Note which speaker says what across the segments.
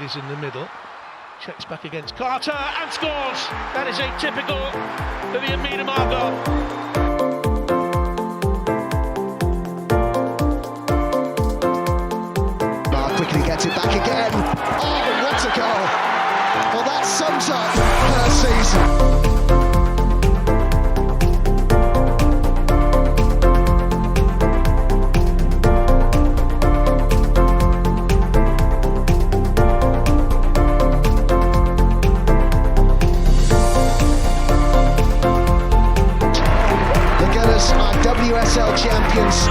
Speaker 1: ladies in the middle. Checks back against Carter and scores. That is atypical for the Amina Margot.
Speaker 2: Quickly gets it back again. Oh, what a goal! Well, that sums up her season. The Gunners are WSL champions.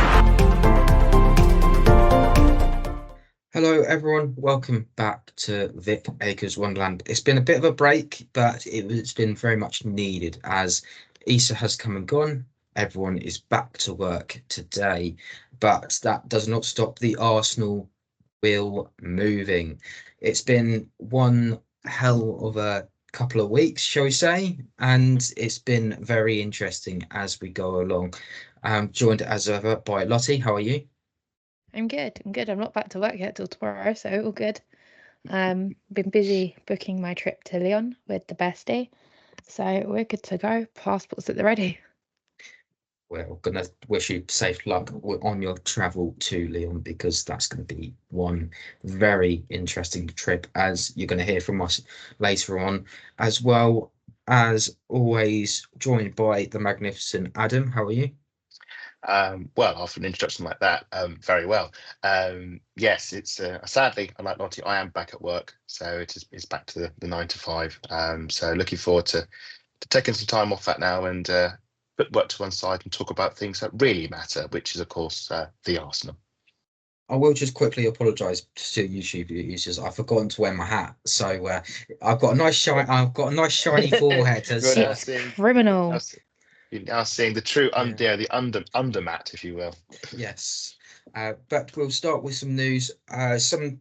Speaker 3: Hello everyone, welcome back to Vic Akers Wonderland. It's been a bit of a break, but it's been very much needed as Easter has come and gone. Everyone is back to work today, but that does not stop the Arsenal wheel moving. It's been one hell of a couple of weeks, shall we say, and it's been very interesting as we go along. I'm joined as ever by Lottie. How are you?
Speaker 4: I'm good. I'm not back to work yet till tomorrow, so all good. Been busy booking my trip to Lyon with the bestie, so we're good to go. Passports at the ready.
Speaker 3: We're going to wish you safe luck on your travel to Lyon, because that's going to be one very interesting trip, as you're going to hear from us later on, as well as always joined by the magnificent Adam. How are you?
Speaker 5: Well, after an introduction like that, very well. Yes, it's sadly, unlike Lottie, I am back at work, so it's back to the 9 to 5. So looking forward to taking some time off that now and put work to one side and talk about things that really matter, which is of course the Arsenal.
Speaker 3: I will just quickly apologise to YouTube users. I've forgotten to wear my hat, so I've got a nice shiny forehead. As
Speaker 4: Criminal.
Speaker 5: You're now seeing the true the undermat, if you will.
Speaker 3: Yes, but we'll start with some news. Some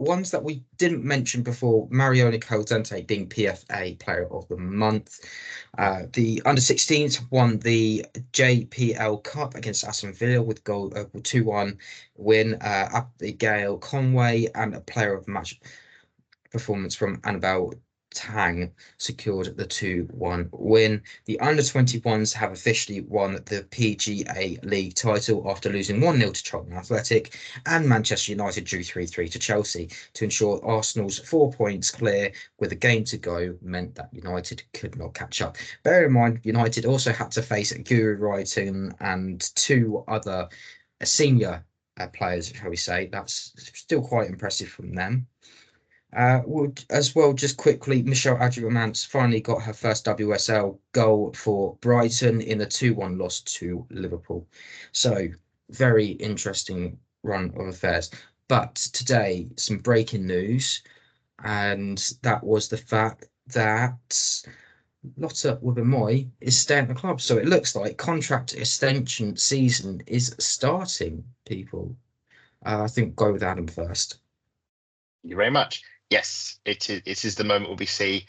Speaker 3: ones that we didn't mention before: Mariona Caldente being PFA Player of the Month. The under-16s won the JPL Cup against Aston Villa with goal 2-1 win. Abigail Conway and a Player of Match performance from Annabelle Tang secured the 2-1 win. The under-21s have officially won the PGA League title after losing 1-0 to Charlton Athletic, and Manchester United drew 3-3 to Chelsea to ensure Arsenal's 4 points clear with a game to go meant that United could not catch up. Bear in mind, United also had to face Guru Wrighton and two other senior players, shall we say. That's still quite impressive from them. As well, just quickly, Michelle Adjumants finally got her first WSL goal for Brighton in a 2-1 loss to Liverpool. So, very interesting run of affairs. But today, some breaking news, and that was the fact that Lotte Wubben-Moy is staying at the club. So it looks like contract extension season is starting, people. I think go with Adam first.
Speaker 5: Thank you very much. Yes, it is the moment where we see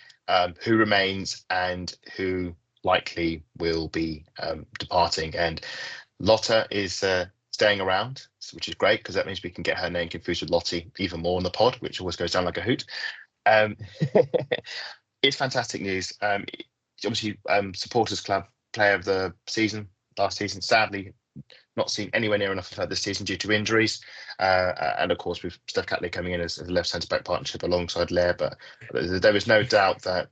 Speaker 5: who remains and who likely will be departing. And Lotte is staying around, which is great because that means we can get her name confused with Lottie even more in the pod, which always goes down like a hoot. It's fantastic news. Obviously, Supporters Club Player of the Season last season. Sadly, not seen anywhere near enough of her this season due to injuries. And of course, with Steph Catley coming in as a left centre-back partnership alongside Lair. But there is no doubt that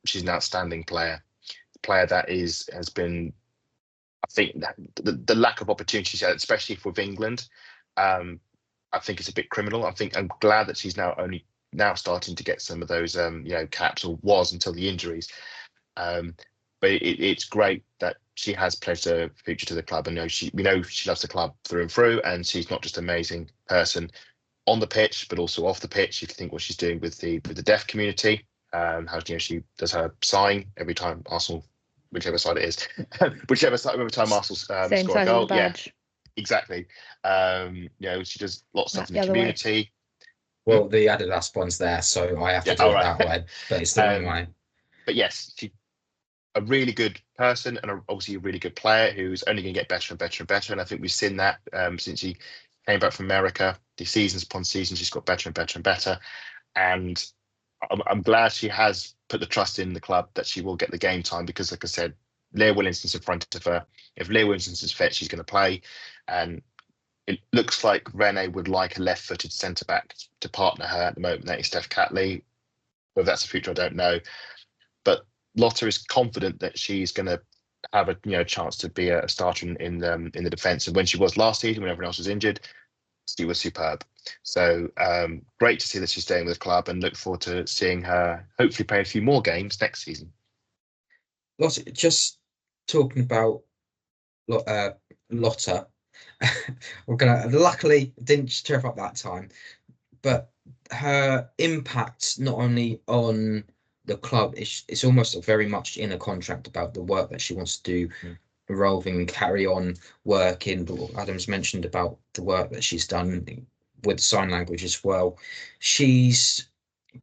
Speaker 5: she's an outstanding player. A player that has been, I think, the lack of opportunities, especially with England, I think it's a bit criminal. I'm glad that she's now starting to get some of those caps, or was until the injuries. But it's great that she has pledged her future to the club, and we know she loves the club through and through, and she's not just an amazing person on the pitch, but also off the pitch. If you think what she's doing with the deaf community, how she does her sign every time Arsenal, whichever side it is, every time Arsenal score a goal, yeah, exactly. She does lots of stuff in the community.
Speaker 3: Well, the Adidas one's there, so I have to do it that way, but it's the wrong way.
Speaker 5: But yes, she's a really good person and obviously a really good player who's only going to get better and better and better. And I think we've seen that since she came back from America. The seasons upon season, she's got better and better and better. And I'm glad she has put the trust in the club that she will get the game time, because, like I said, Leah Williamson's in front of her. If Leah Williamson is fit, she's going to play. And it looks like Renee would like a left-footed centre-back to partner her at the moment. That is Steph Catley. Whether that's the future, I don't know. But Lotta is confident that she's going to have a chance to be a starter in the defence. And when she was last season, when everyone else was injured, she was superb. So great to see that she's staying with the club, and look forward to seeing her hopefully play a few more games next season.
Speaker 3: Lotta, just talking about Lotta, we're gonna luckily didn't trip up that time, but her impact not only on the club, it's almost very much in a contract about the work that she wants to do, involving carry on working. Adam's mentioned about the work that she's done with sign language as well. She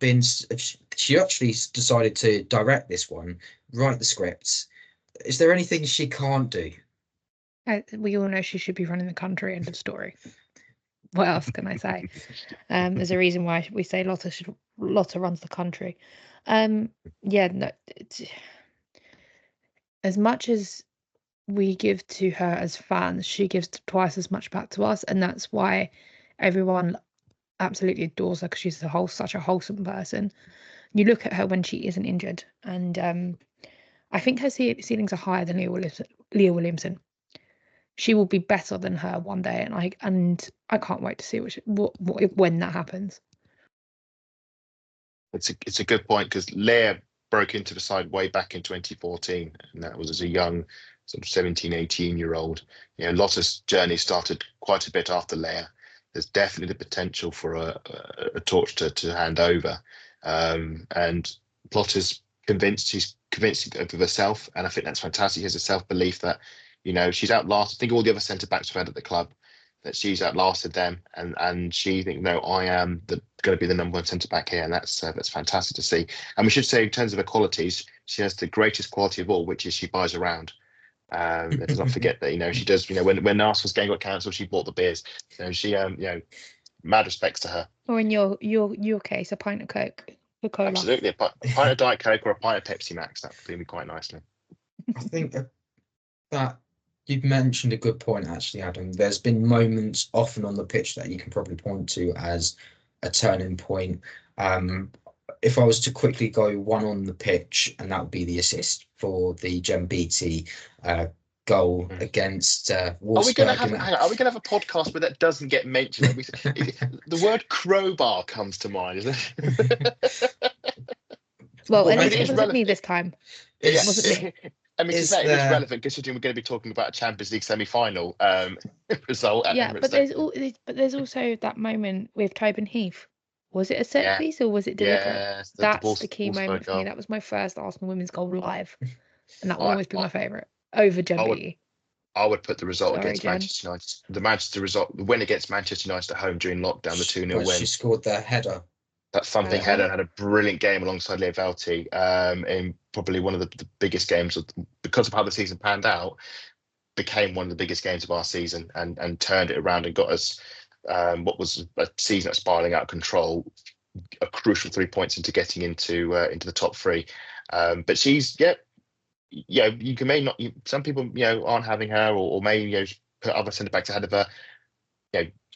Speaker 3: actually decided to direct this one, write the scripts. Is there anything she can't do?
Speaker 4: We all know she should be running the country. End of story. What else can I say? There's a reason why we say Lotta runs the country. No, as much as we give to her as fans, she gives twice as much back to us, and that's why everyone absolutely adores her, because she's such a wholesome person. You look at her when she isn't injured, and I think her ceilings are higher than Leah Williamson. She will be better than her one day, and I can't wait to see when that happens.
Speaker 5: It's a good point, because Leah broke into the side way back in 2014, and that was as a young sort of 17, 18-year-old. Lotta's journey started quite a bit after Leah. There's definitely the potential for a torch to hand over, and Lotta's convinced. She's convinced of herself, and I think that's fantastic. She has a self-belief that she's outlasted. I think all the other centre backs we've had at the club, that she's outlasted them, and she thinks, no, I am going to be the number one centre back here, and that's fantastic to see. And we should say, in terms of her qualities, she has the greatest quality of all, which is she buys around. Let's not forget that she does. When Arsenal's game got cancelled, she bought the beers. She mad respects to her.
Speaker 4: Or in your case, a pint of Coke. Coca-Cola.
Speaker 5: Absolutely, a pint of Diet Coke or a pint of Pepsi Max. That would be quite nicely.
Speaker 3: I think that you've mentioned a good point, actually, Adam. There's been moments often on the pitch that you can probably point to as a turning point. If I was to quickly go one on the pitch, and that would be the assist for the Jem Beattie goal against Wolfsburg.
Speaker 5: Are we going to have a podcast where that doesn't get mentioned? The word crowbar comes to mind, isn't it?
Speaker 4: Well, at least it wasn't me this time.
Speaker 5: It wasn't me. I mean, it's relevant considering we're going to be talking about a Champions League semi-final result.
Speaker 4: But there's also that moment with Tobin Heath. Was it a set piece or was it deliberate?
Speaker 5: Yes,
Speaker 4: that's the key moment for me. That was my first Arsenal women's goal live, and that will always be my favourite over Jem Beattie.
Speaker 5: I would put the result against Manchester United. The win against Manchester United at home during lockdown, the 2-0 win.
Speaker 3: She scored the header.
Speaker 5: That thumping header, had a brilliant game alongside Leah Velti in probably one of the biggest games because of how the season panned out. Became one of the biggest games of our season and turned it around and got us what was a season that's spiraling out of control, a crucial 3 points into getting into the top three. But she's you can may not. Some people aren't having her or may put other centre backs ahead of her.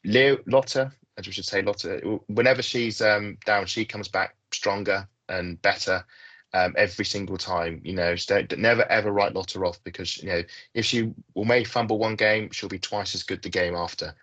Speaker 5: Lotta, as we should say, Lotta. Whenever she's down, she comes back stronger and better. Every single time, never ever write Lotta off, because if she may fumble one game, she'll be twice as good the game after.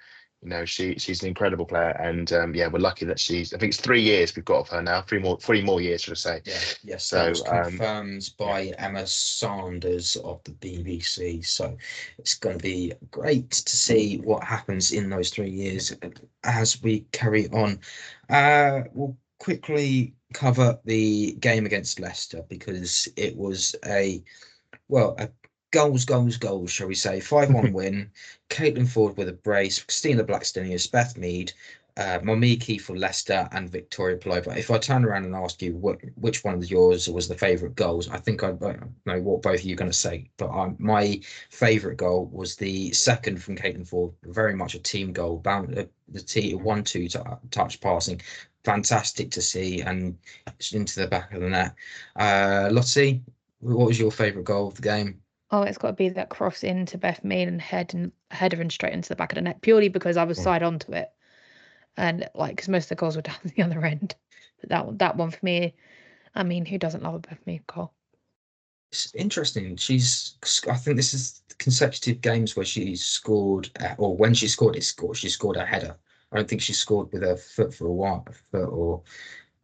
Speaker 5: She's an incredible player, and we're lucky that I think it's 3 years we've got of her now. 3 more years, should I say?
Speaker 3: Yes. So that was confirmed by Emma Sanders of the BBC. So it's going to be great to see what happens in those 3 years as we carry on. We'll quickly cover the game against Leicester, because it was a goals, shall we say. 5-1 win. Caitlin Ford with a brace, Christina Blackstenius, Beth Mead, Momiki for Leicester and Victoria Pelova. If I turn around and ask you which one of yours was the favourite goals, I think I know what both of you are going to say. But my favourite goal was the second from Caitlin Ford. Very much a team goal. The 1-2 touch passing. Fantastic to see, and into the back of the net. Lottie, what was your favourite goal of the game?
Speaker 4: Oh, it's got to be that cross into Beth Mead and header and straight into the back of the net, purely because I was side onto it. And because most of the goals were down the other end. But that one for me, I mean, who doesn't love a Beth Mead goal?
Speaker 3: It's interesting. I think this is consecutive games where she's scored, or when she scored, she scored a header. I don't think she scored with her foot for a while, or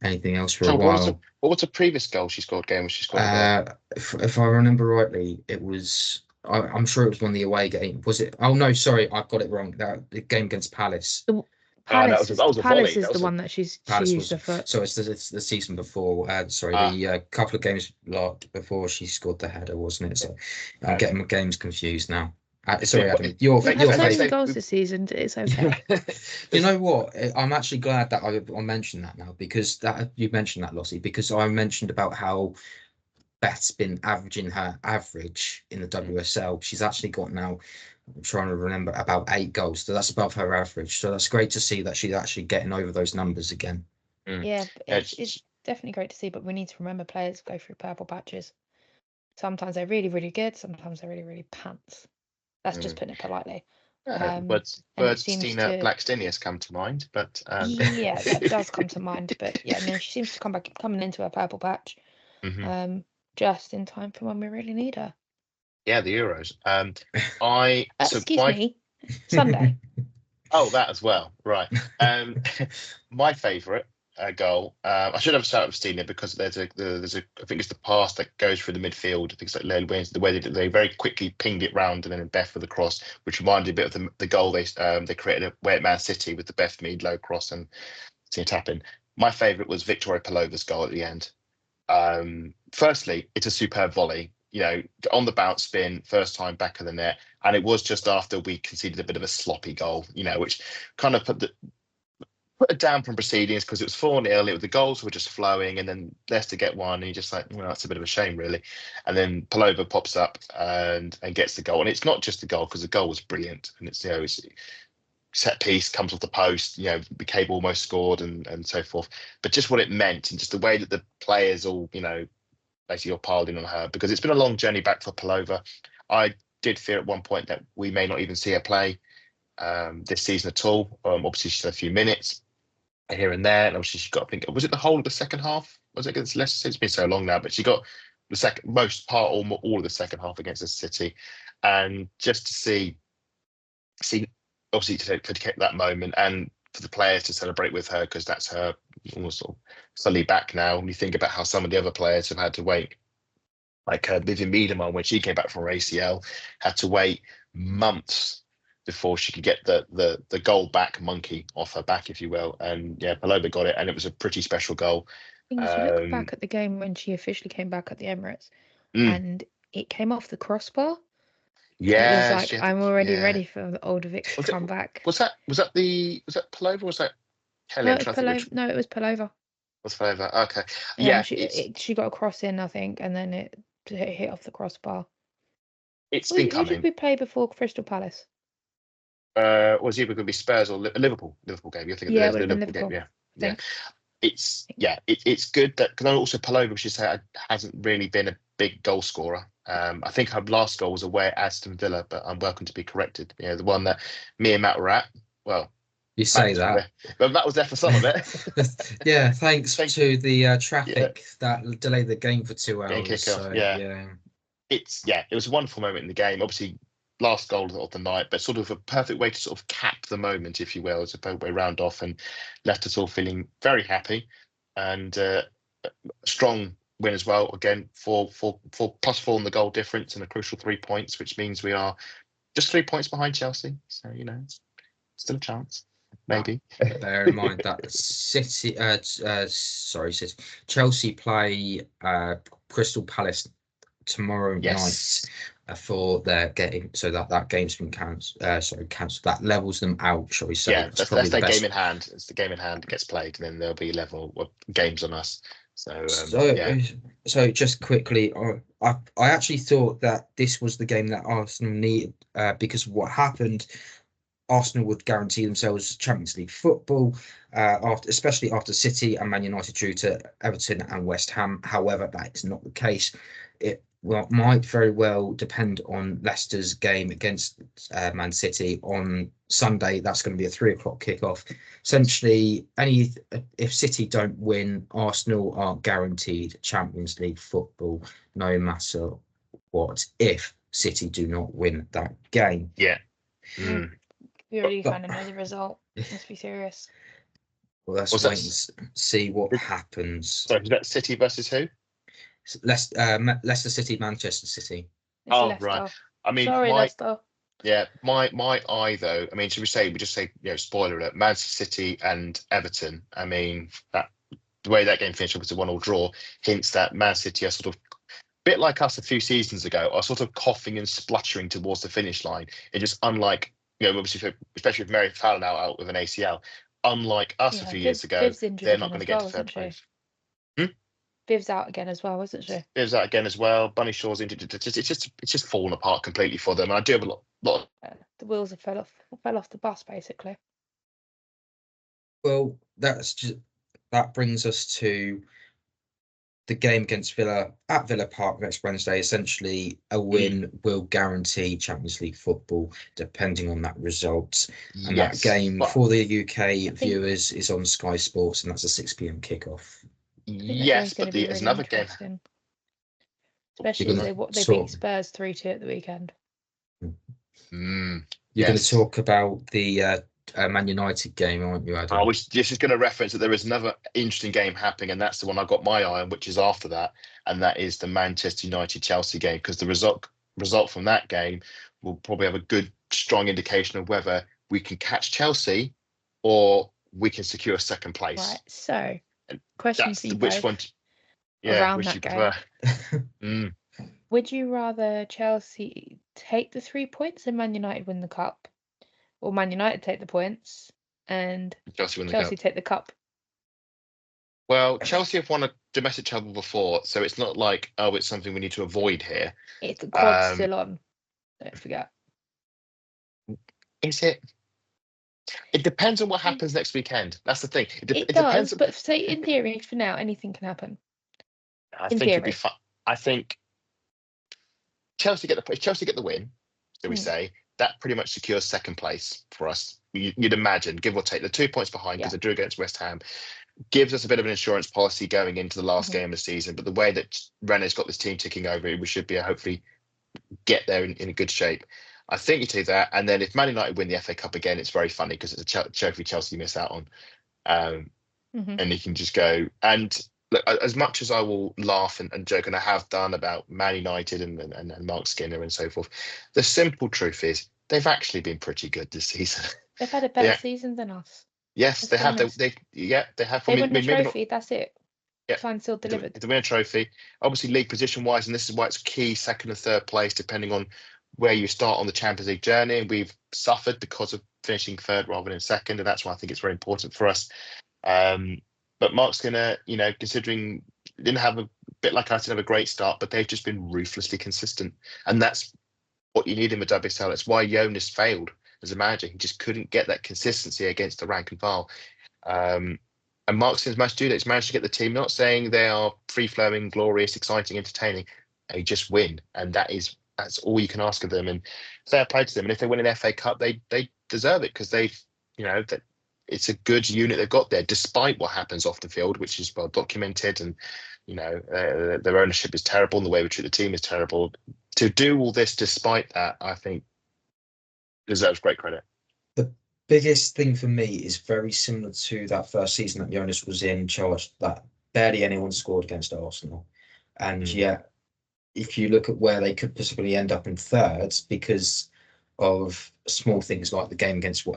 Speaker 3: anything else for a while.
Speaker 5: What was the previous goal she scored? Game she scored?
Speaker 3: If I remember rightly, it was. I'm sure it was one of the away game. Was it? Oh no, sorry, I've got it wrong. The game against Palace.
Speaker 4: Palace,
Speaker 5: that was a
Speaker 4: Palace
Speaker 5: volley.
Speaker 4: is the one that she used her foot.
Speaker 3: So it's the season before. The couple of games before she scored the header, wasn't it? So I'm getting my games confused now. Sorry, Adam. Your
Speaker 4: favourite goals this season. It's okay.
Speaker 3: You know what? I'm actually glad that I mentioned that now, because you mentioned that, Lottie, because I mentioned about how Beth's been averaging her average in the WSL. She's actually got now, I'm trying to remember, about 8 goals. So that's above her average. So that's great to see that she's actually getting over those numbers again.
Speaker 4: Yeah, it's definitely great to see, but we need to remember players go through purple patches. Sometimes they're really, really good. Sometimes they're really, really pants. That's just putting it politely.
Speaker 5: Words Stina Blackstenius come to mind, but
Speaker 4: yeah, that does come to mind. But yeah, no, she seems to coming into a purple patch, just in time for when we really need her.
Speaker 5: Yeah, the Euros.
Speaker 4: Excuse me, Sunday.
Speaker 5: Oh, that as well, right. My favourite goal. I should have started with Stina, because there's a I think it's the pass that goes through the midfield. I think it's like Lane Wayne's, the way they very quickly pinged it round, and then Beth with the cross, which reminded a bit of the goal they created away at Man City with the Beth Mead low cross and Stina tapping. My favourite was Victoria Pelova's goal at the end. Firstly, it's a superb volley. You know, on the bounce spin, first time back of the net, and it was just after we conceded a bit of a sloppy goal. You know, which kind of put it down from proceedings, because it was 4-0. The goals were just flowing, and then Leicester get one, and you're just like, well, that's a bit of a shame, really. And then Pelova pops up and gets the goal, and it's not just the goal, because the goal was brilliant, and it's, you know, it's set piece comes off the post, you know, the cable almost scored, and so forth. But just what it meant, and just the way that the players all, you know, basically all piled in on her, because it's been a long journey back for Pelova. I did fear at one point that we may not even see her play this season at all. Obviously, she's had a few minutes here and there, and obviously she got, I think, was it the whole of the second half? Was it against Leicester? It's been so long now, but she got the most part, all of the second half against the City, and just to see obviously to take that moment, and for the players to celebrate with her, because that's her almost sort of slowly back now. When you think about how some of the other players have had to wait, like Vivian Miedema, when she came back from her ACL, had to wait months before she could get the goal back monkey off her back, if you will. And yeah, Pelova got it, and it was a pretty special goal.
Speaker 4: If you look back at the game when she officially came back at the Emirates, and it came off the crossbar.
Speaker 5: Yeah,
Speaker 4: it was like, I'm already ready for the older Vic to come back.
Speaker 5: Was that Pelova, or was that Kelly?
Speaker 4: No, it was Pelova.
Speaker 5: Was Pelova? Okay. Yeah,
Speaker 4: she got a cross in, I think, and then it hit off the crossbar.
Speaker 5: It's been coming.
Speaker 4: Who did we play before Crystal Palace?
Speaker 5: Was either going to be Spurs or Liverpool game. You're thinking the Liverpool game, yeah. It's good that, because also Pelova, we should say, hasn't really been a big goal scorer. I think her last goal was away at Aston Villa, but I'm welcome to be corrected. You know, the one that me and Matt were at. Well,
Speaker 3: you say that,
Speaker 5: but Matt was there for some of it.
Speaker 3: Yeah, thanks to the traffic that delayed the game for 2 hours.
Speaker 5: It was a wonderful moment in the game. Obviously, last goal of the night, but sort of a perfect way to sort of cap the moment, if you will, as a perfect way round off, and left us all feeling very happy, and a strong win as well. Again, for +4 in the goal difference, and a crucial 3 points, which means we are just 3 points behind Chelsea. So, you know, still a chance, maybe.
Speaker 3: Bear in mind that Chelsea play Crystal Palace tomorrow night for their game, so that game's been cancelled. That levels them out, shall we say?
Speaker 5: Yeah, that's their game in hand. It's the game in hand that gets played, and then there'll be level games on us. So yeah.
Speaker 3: So just quickly, I actually thought that this was the game that Arsenal needed because of what happened. Arsenal would guarantee themselves Champions League football, especially after City and Man United drew to Everton and West Ham. However, that is not the case. It might very well depend on Leicester's game against Man City on Sunday. That's going to be a 3:00 kickoff. Essentially, if City don't win, Arsenal are guaranteed Champions League football, no matter what, if City do not win that game.
Speaker 5: Yeah.
Speaker 4: We already kind of know the result. Let's be serious.
Speaker 3: Well, let's wait and see what happens.
Speaker 5: So is that City versus who?
Speaker 3: Leicester City, Manchester City.
Speaker 4: It's Leicester.
Speaker 5: Right. I mean,
Speaker 4: sorry, Leicester.
Speaker 5: Yeah, my we just say, spoiler alert, Manchester City and Everton. I mean, that the way that game finished was a 1-1 draw hints that Man City are sort of bit like us a few seasons ago, are sort of coughing and spluttering towards the finish line. It's just unlike, obviously, especially with Mary Fowler now out with an ACL, unlike us a few years ago, they're not going to get to third place.
Speaker 4: Viv's out again as well, wasn't she?
Speaker 5: Viv's out again as well. Bunny Shaw's injured. It's just fallen apart completely for them. And I do have a lot.
Speaker 4: The wheels have fell off the bus, basically.
Speaker 3: Well, that brings us to the game against Villa at Villa Park next Wednesday. Essentially, a win will guarantee Champions League football, depending on that result. And that game for the UK viewers is on Sky Sports, and that's a 6 p.m. kickoff.
Speaker 5: Yes, but there's another game.
Speaker 4: Especially if they beat Spurs 3-2 at the weekend.
Speaker 3: You're going to talk about the Man United game, aren't you, Adam?
Speaker 5: I was just going to reference that there is another interesting game happening, and that's the one I've got my eye on, which is after that, and that is the Manchester United-Chelsea game, because the result from that game will probably have a good, strong indication of whether we can catch Chelsea or we can secure second place.
Speaker 4: Right, so question for you
Speaker 5: which
Speaker 4: both
Speaker 5: one? Yeah,
Speaker 4: around
Speaker 5: which
Speaker 4: that
Speaker 5: you
Speaker 4: game. Would you rather Chelsea take the 3 points and Man United win the cup, or Man United take the points and
Speaker 5: Chelsea
Speaker 4: take the cup?
Speaker 5: Well, Chelsea have won a domestic treble before, so it's not like, it's something we need to avoid here.
Speaker 4: It's the quad's still on. Don't forget.
Speaker 5: Is it? It depends on what happens next weekend. That's the thing.
Speaker 4: It does, but say in theory, for now, anything can happen.
Speaker 5: I think it'd be fun. I think Chelsea get the win. So we say that pretty much secures second place for us. You'd imagine, give or take, the 2 points behind because they drew against West Ham. Gives us a bit of an insurance policy going into the last game of the season. But the way that Rena's got this team ticking over, we should be hopefully get there in a good shape. I think you do that, and then if Man United win the FA Cup again, it's very funny because it's a trophy Chelsea miss out on, and you can just go. And look, as much as I will laugh and joke, and I have done about Man United and Mark Skinner and so forth, the simple truth is they've actually been pretty good this season.
Speaker 4: They've had a better season than us.
Speaker 5: Yes, they have. They have.
Speaker 4: They won the trophy. That's it.
Speaker 5: Yeah,
Speaker 4: signed, sealed, delivered.
Speaker 5: They win a trophy. Obviously, league position wise, and this is why it's key, second and third place, depending on where you start on the Champions League journey. And we've suffered because of finishing third rather than second, and that's why I think it's very important for us. But Mark Skinner, considering didn't have a bit like us, didn't have a great start, but they've just been ruthlessly consistent, and that's what you need in the WSL. It's why Jonas failed as a manager. He just couldn't get that consistency against the rank and file. And Mark Skinner's managed to do that. He's managed to get the team, not saying they are free-flowing, glorious, exciting, entertaining. They just win, and that's all you can ask of them. And fair play to them. And if they win an FA Cup, they deserve it because they've, that it's a good unit they've got there, despite what happens off the field, which is well documented. And their ownership is terrible, and the way we treat the team is terrible. To do all this despite that, I think deserves great credit.
Speaker 3: The biggest thing for me is very similar to that first season that Jonas was in charge, that barely anyone scored against Arsenal. And yet, if you look at where they could possibly end up in third because of small things like the game against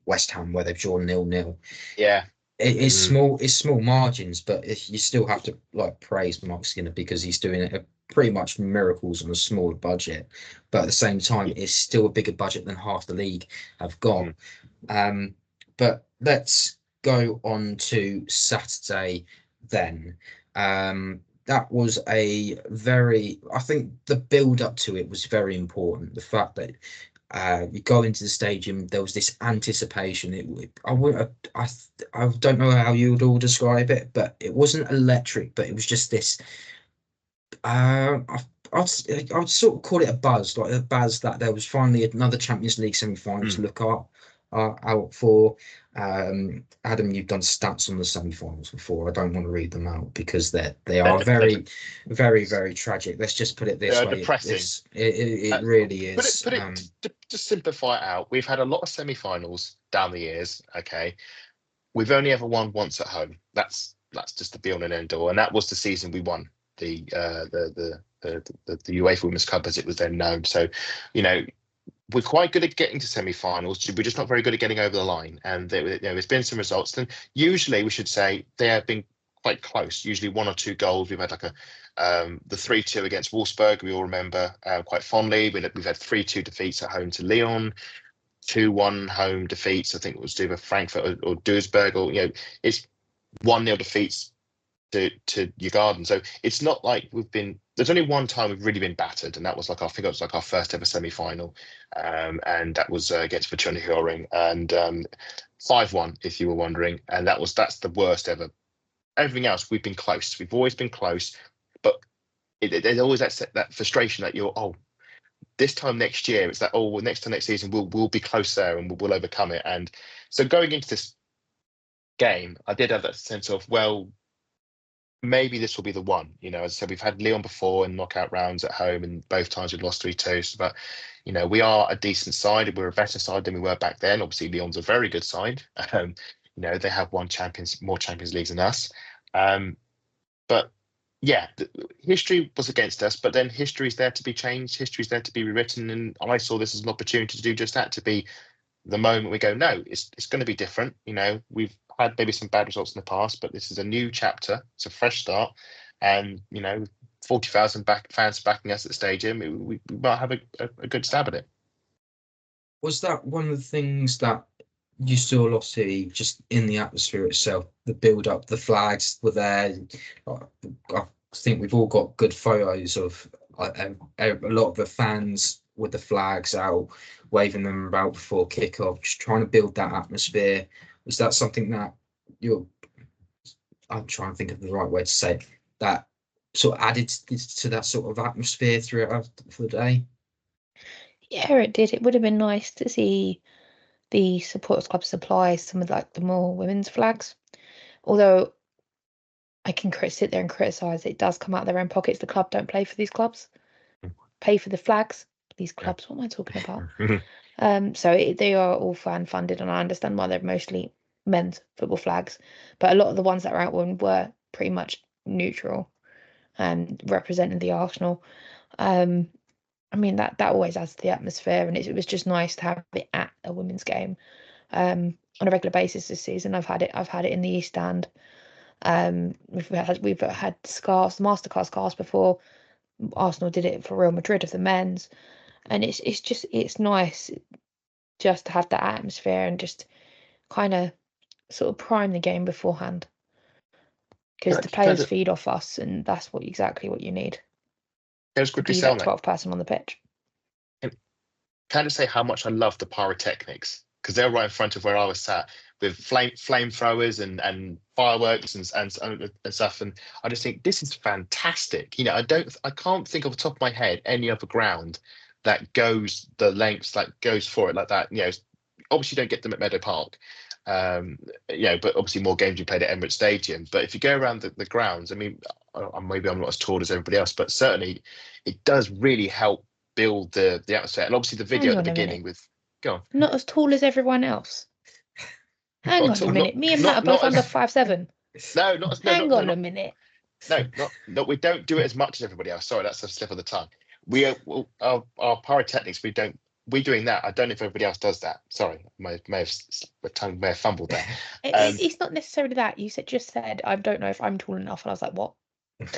Speaker 3: West Ham where they've drawn 0-0.
Speaker 5: Yeah.
Speaker 3: It's small margins, but you still have to praise Mark Skinner because he's doing a pretty much miracles on a smaller budget, but at the same time, it's still a bigger budget than half the league have got. But let's go on to Saturday then. That was I think the build up to it was very important. The fact that you go into the stadium, there was this anticipation. I don't know how you would all describe it, but it wasn't electric, but it was just this. I'd sort of call it a buzz, like a buzz that there was finally another Champions League semi-final to look out for. Adam, you've done stats on the semi-finals before. I don't want to read them out because they are very, very, very tragic. Let's just put it this way:
Speaker 5: depressing.
Speaker 3: It really is.
Speaker 5: To simplify it out, we've had a lot of semi-finals down the years. Okay, we've only ever won once at home. That's just the be all and end all, and that was the season we won the UEFA Women's Cup, as it was then known. So, we're quite good at getting to semi-finals. We're just not very good at getting over the line. And there's been some results. And usually, we should say they have been quite close. Usually 1 or 2 goals. We've had like the 3-2 against Wolfsburg. We all remember quite fondly. We've had 3-2 defeats at home to Lyon, 2-1 home defeats. I think it was either Frankfurt or Duisburg. Or it's 1-0 defeats to your garden. So it's not like there's only one time we've really been battered, and that was I think it was our first ever semi-final, and that was against Fortuna Hjørring, and 5-1 if you were wondering, and that's the worst ever. Everything else we've been close. We've always been close, but there's always that frustration that this time next year it's that next time next season we'll be close there and we'll overcome it. And so going into this game, I did have that sense of, well, maybe this will be the one. As I said, we've had Lyon before in knockout rounds at home, and both times we've lost 3-2. But we are a decent side. We're a better side than we were back then. Obviously, Lyon's a very good side. They have more Champions Leagues than us. But yeah, history was against us. But then history is there to be changed. History is there to be rewritten. And I saw this as an opportunity to do just that. To be the moment we go, no, it's going to be different. We've had maybe some bad results in the past, but this is a new chapter. It's a fresh start, and 40,000 fans backing us at the stadium. We might have a good stab at it.
Speaker 3: Was that one of the things that you saw, Lottie, just in the atmosphere itself? The build up, the flags were there. I think we've all got good photos of a lot of the fans with the flags out, waving them about before kickoff, just trying to build that atmosphere. Was that something that I'm trying to think of the right way to say it, that sort of added to that sort of atmosphere throughout the day?
Speaker 4: Yeah, it did. It would have been nice to see the supporters club supply some of the more women's flags. Although I can sit there and criticise, it does come out of their own pockets. The club don't play for these clubs. Pay for the flags. These clubs, what am I talking about? So they are all fan funded, and I understand why they're mostly men's football flags, but a lot of the ones that were out were pretty much neutral and representing the Arsenal. That always adds to the atmosphere, and it was just nice to have it at a women's game on a regular basis this season. I've had it in the East Stand. We've had scarves, the Mastercard scarves before. Arsenal did it for Real Madrid of the men's. And it's nice just to have that atmosphere and just kind of sort of prime the game beforehand, because the players feed off us, and that's exactly what you need.
Speaker 5: There's quickly
Speaker 4: be that 12th person on the pitch.
Speaker 5: Can I just say how much I love the pyrotechnics, because they're right in front of where I was sat with flamethrowers and fireworks and stuff, and I just think this is fantastic. I can't think off the top of my head any other ground that goes the lengths, that goes for it like that. Obviously you don't get them at Meadow Park, but obviously more games you played at Emirates Stadium. But if you go around the grounds, maybe I'm not as tall as everybody else, but certainly it does really help build the atmosphere. And obviously the video at the beginning with, go on.
Speaker 4: Not as tall as everyone else. Hang on a minute. Me and Matt are both under 5'7".
Speaker 5: No, not.
Speaker 4: Hang on a minute.
Speaker 5: No, we don't do it as much as everybody else. Sorry, that's a slip of the tongue. We are our pyrotechnics. We're doing that. I don't know if everybody else does that. Sorry, my tongue may have fumbled there.
Speaker 4: It's not necessarily that. You just said I don't know if I'm tall enough, and I was like, what?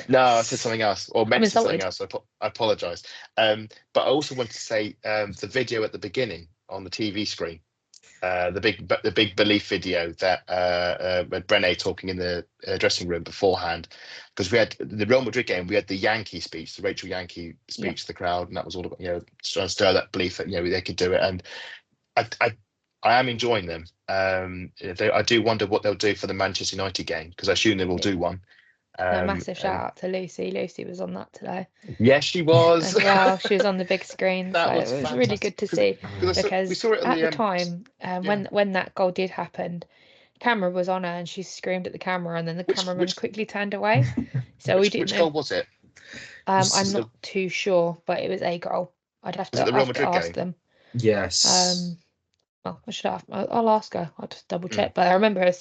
Speaker 5: No, I said something else, or
Speaker 4: I'm
Speaker 5: mentioned something
Speaker 4: insulted.
Speaker 5: else. I apologise. But I also want to say the video at the beginning on the TV screen, the big belief video that with Brené talking in the dressing room beforehand, because we had the Real Madrid game, we had the Yankee speech, the Rachel Yankee speech to the crowd, and that was all about trying to stir that belief that they could do it, and I am enjoying them. I do wonder what they'll do for the Manchester United game, because I assume they will do one.
Speaker 4: No, massive shout out to Lucy. Lucy was on that today
Speaker 5: Yes, she was.
Speaker 4: as well. She was on the big screen,
Speaker 5: That
Speaker 4: so
Speaker 5: was
Speaker 4: it was really good to see.
Speaker 5: we saw it on
Speaker 4: At
Speaker 5: the
Speaker 4: the time, when that goal did happen, camera was on her and she screamed at the camera, and then the cameraman quickly turned away. So we didn't
Speaker 5: which
Speaker 4: know.
Speaker 5: goal was it?
Speaker 4: I'm not too sure, but it was a goal. I'd have
Speaker 5: Was it
Speaker 4: to
Speaker 5: the Real Madrid
Speaker 4: ask
Speaker 5: game?
Speaker 4: them.
Speaker 3: Yes.
Speaker 4: Well, I should have. I'll ask her. I'll just double check. But I remember her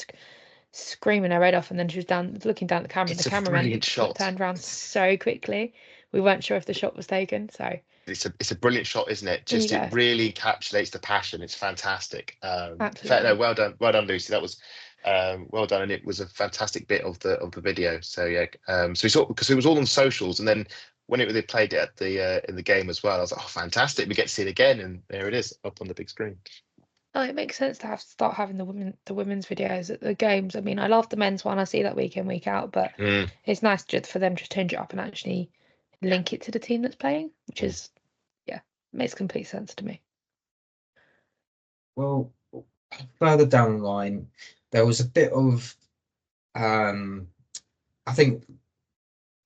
Speaker 4: screaming her head off, and then she was looking down at the camera.
Speaker 5: It's
Speaker 4: The
Speaker 5: a
Speaker 4: cameraman
Speaker 5: brilliant shot.
Speaker 4: turned around so quickly. We weren't sure if the shot was taken. So
Speaker 5: it's a brilliant shot, isn't it? Just it really encapsulates the passion. It's fantastic.
Speaker 4: Absolutely.
Speaker 5: No, well done, Lucy. That was well done, and it was a fantastic bit of the video. So yeah, so we saw, because it was all on socials, and then when they played it at the in the game as well, I was like, oh, fantastic! We get to see it again, and there it is up on the big screen.
Speaker 4: Oh, it makes sense to start having the women's videos at the games. I mean, I love the men's one. I see that week in, week out, but it's nice for them to change it up and actually link it to the team that's playing, which is, makes complete sense to me.
Speaker 3: Well, further down the line, there was a bit of, I think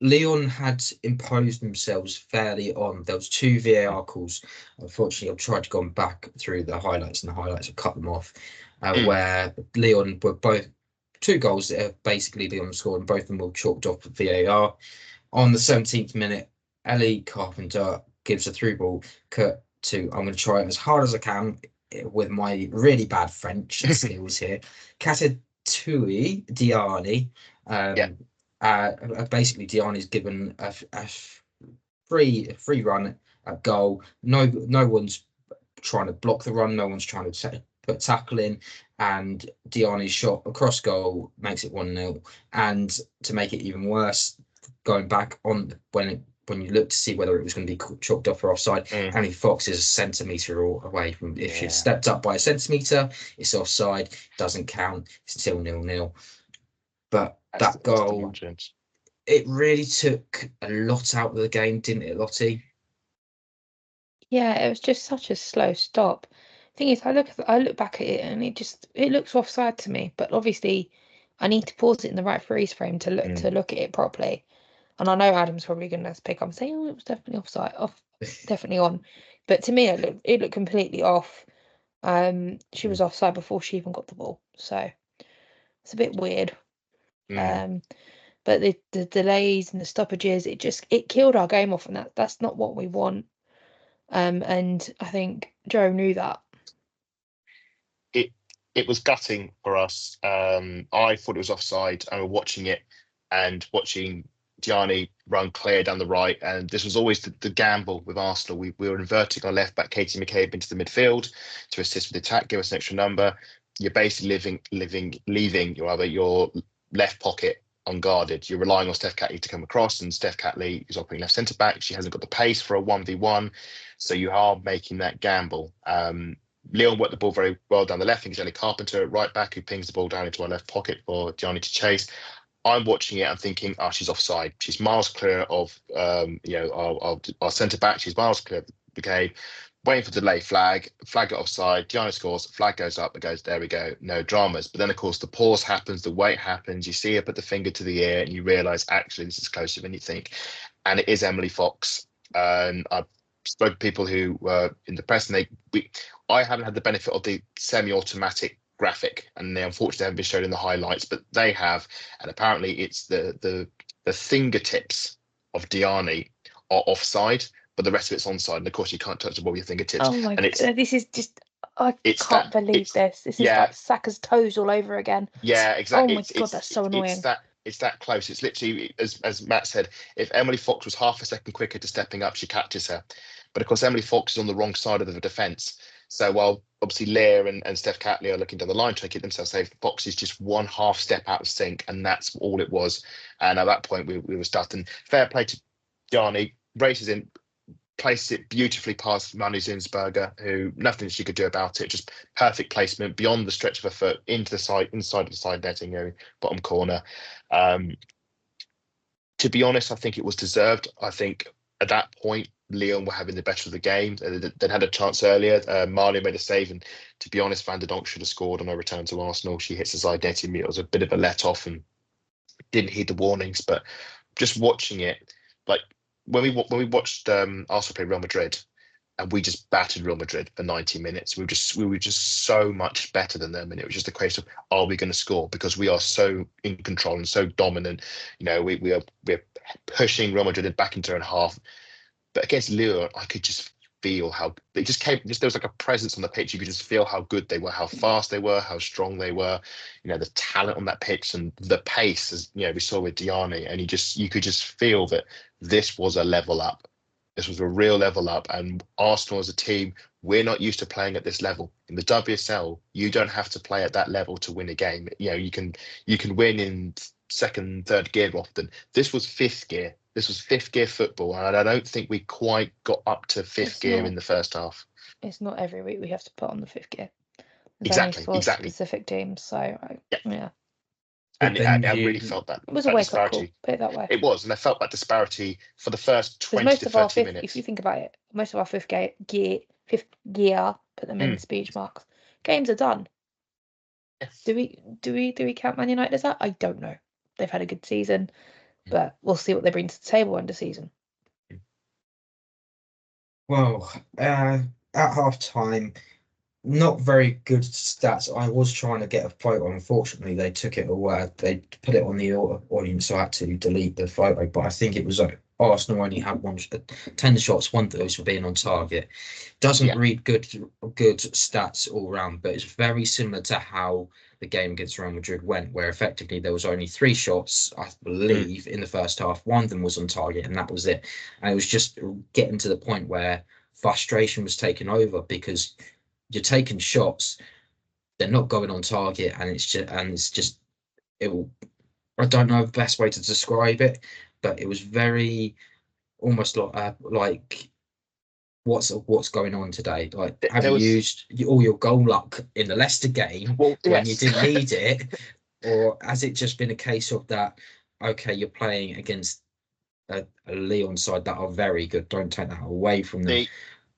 Speaker 3: Lyon had imposed themselves fairly on. There was 2 VAR calls. Unfortunately, I've tried to go back through the highlights, and the highlights have cut them off, where Lyon were both 2 goals that are basically Lyon scored, and both of them were chalked off with VAR. On the 17th minute, Ellie Carpenter gives a through ball cut to, I'm going to try it as hard as I can with my really bad French skills here, Katatui Diani. Basically, Diani's given a free run at goal. No one's trying to block the run. No one's trying to put tackle in, and Diani's shot across goal makes it 1-0. And to make it even worse, going back on when you look to see whether it was going to be chalked off or offside, Annie Fox is a centimetre away from. If she'd stepped up by a centimetre, it's offside. Doesn't count. It's still 0-0. But that goal, it really took a lot out of the game, didn't it, Lottie?
Speaker 4: Yeah, it was just such a slow stop. Thing is, I look back at it and it looks offside to me. But obviously, I need to pause it in the right freeze frame to look at it properly. And I know Adam's probably going to pick up and say, "Oh, it was definitely offside, definitely on." But to me, it looked completely off. She was offside before she even got the ball, so it's a bit weird. But the delays and the stoppages, it killed our game off, and that's not what we want. And I think Joe knew that.
Speaker 5: It was gutting for us. I thought it was offside. I was watching it and watching Diani run clear down the right, and this was always the gamble with Arsenal. We were inverting our left back Katie McCabe into the midfield to assist with the attack, give us an extra number. You're basically leaving your left pocket unguarded. You're relying on Steph Catley to come across, and Steph Catley is operating left centre back. She hasn't got the pace for a 1v1, so you are making that gamble. Lyon worked the ball very well down the left. I think it's Ellie Carpenter at right back who pings the ball down into our left pocket for Diani to chase. I'm watching it and thinking, she's offside. She's miles clear of our centre back. She's miles clear of the McCabe. Waiting for the delay flag it offside. Diana scores, flag goes up, it goes, there we go, no dramas. But then, of course, the pause happens, the wait happens. You see her put the finger to the ear, and you realise actually this is closer than you think. And it is Emily Fox. And I've spoken to people who were in the press, and I haven't had the benefit of the semi-automatic graphic, and they unfortunately haven't been shown in the highlights, but they have. And apparently it's the fingertips of Diani are offside, but the rest of it's onside. And of course you can't touch the ball with your fingertips.
Speaker 4: Oh my god, this is just, I can't believe this. This is like Saka's toes all over again.
Speaker 5: Yeah, exactly.
Speaker 4: Oh my god, that's so annoying.
Speaker 5: It's that close. It's literally, as Matt said, if Emily Fox was half a second quicker to stepping up, she catches her. But of course, Emily Fox is on the wrong side of the defence. So while obviously Lear and Steph Catley are looking down the line trying to get themselves safe, the box is just one half step out of sync, and that's all it was. And at that point, we were stuffed. And fair play to Gianni, races in, places it beautifully past Manu Zinsberger, who nothing she could do about it. Just perfect placement beyond the stretch of her foot into the side, inside of the side netting, bottom corner. To be honest, I think it was deserved. I think at that point, Lyon were having the better of the game. They'd had a chance earlier. Marley made a save, and to be honest, Van der Donk should have scored on her return to Arsenal. She hits the side netting. It was a bit of a let off and didn't heed the warnings. But just watching it, like when we watched Arsenal play Real Madrid, and we just battered Real Madrid for 90 minutes. We were just so much better than them, and it was just a question of, are we going to score? Because we are so in control and so dominant. We're pushing Real Madrid back into their own half. But against Lyon, I could just feel how they just came. There was like a presence on the pitch. You could just feel how good they were, how fast they were, how strong they were. The talent on that pitch and the pace, as we saw with Diani, and you could just feel that this was a level up. This was a real level up, and Arsenal as a team, we're not used to playing at this level. In the WSL, you don't have to play at that level to win a game. You can win in second, third gear often. This was fifth gear. This was fifth gear football, and I don't think we quite got up to fifth gear in the first half.
Speaker 4: It's not every week we have to put on the fifth gear. There's
Speaker 5: Exactly.
Speaker 4: only for specific teams, so yeah.
Speaker 5: And I really felt that.
Speaker 4: It was a wake-up call, put it that way.
Speaker 5: It was, and I felt that disparity for the first 20 to 30 minutes.
Speaker 4: If you think about it, most of our fifth gear, put them in speech marks. Games are done. Yes. Do we count Man United as that? I don't know. They've had a good season, but we'll see what they bring to the table under season.
Speaker 3: Well, at half time, not very good stats. I was trying to get a photo. Unfortunately, they took it away. They put it on the audience, so I had to delete the photo. But I think it was like Arsenal only had 10 shots, one of those for being on target. Doesn't read good stats all round, but it's very similar to how the game against Real Madrid went, where effectively there was only 3 shots, I believe, in the first half. One of them was on target, and that was it. And it was just getting to the point where frustration was taking over, because you're taking shots, they're not going on target, and it's just I don't know the best way to describe it, but it was very almost like what's going on today? Like, have you used all your goal luck in the Leicester game when you didn't need it, or has it just been a case of that? Okay, you're playing against a Lyon side that are very good. Don't take that away from them.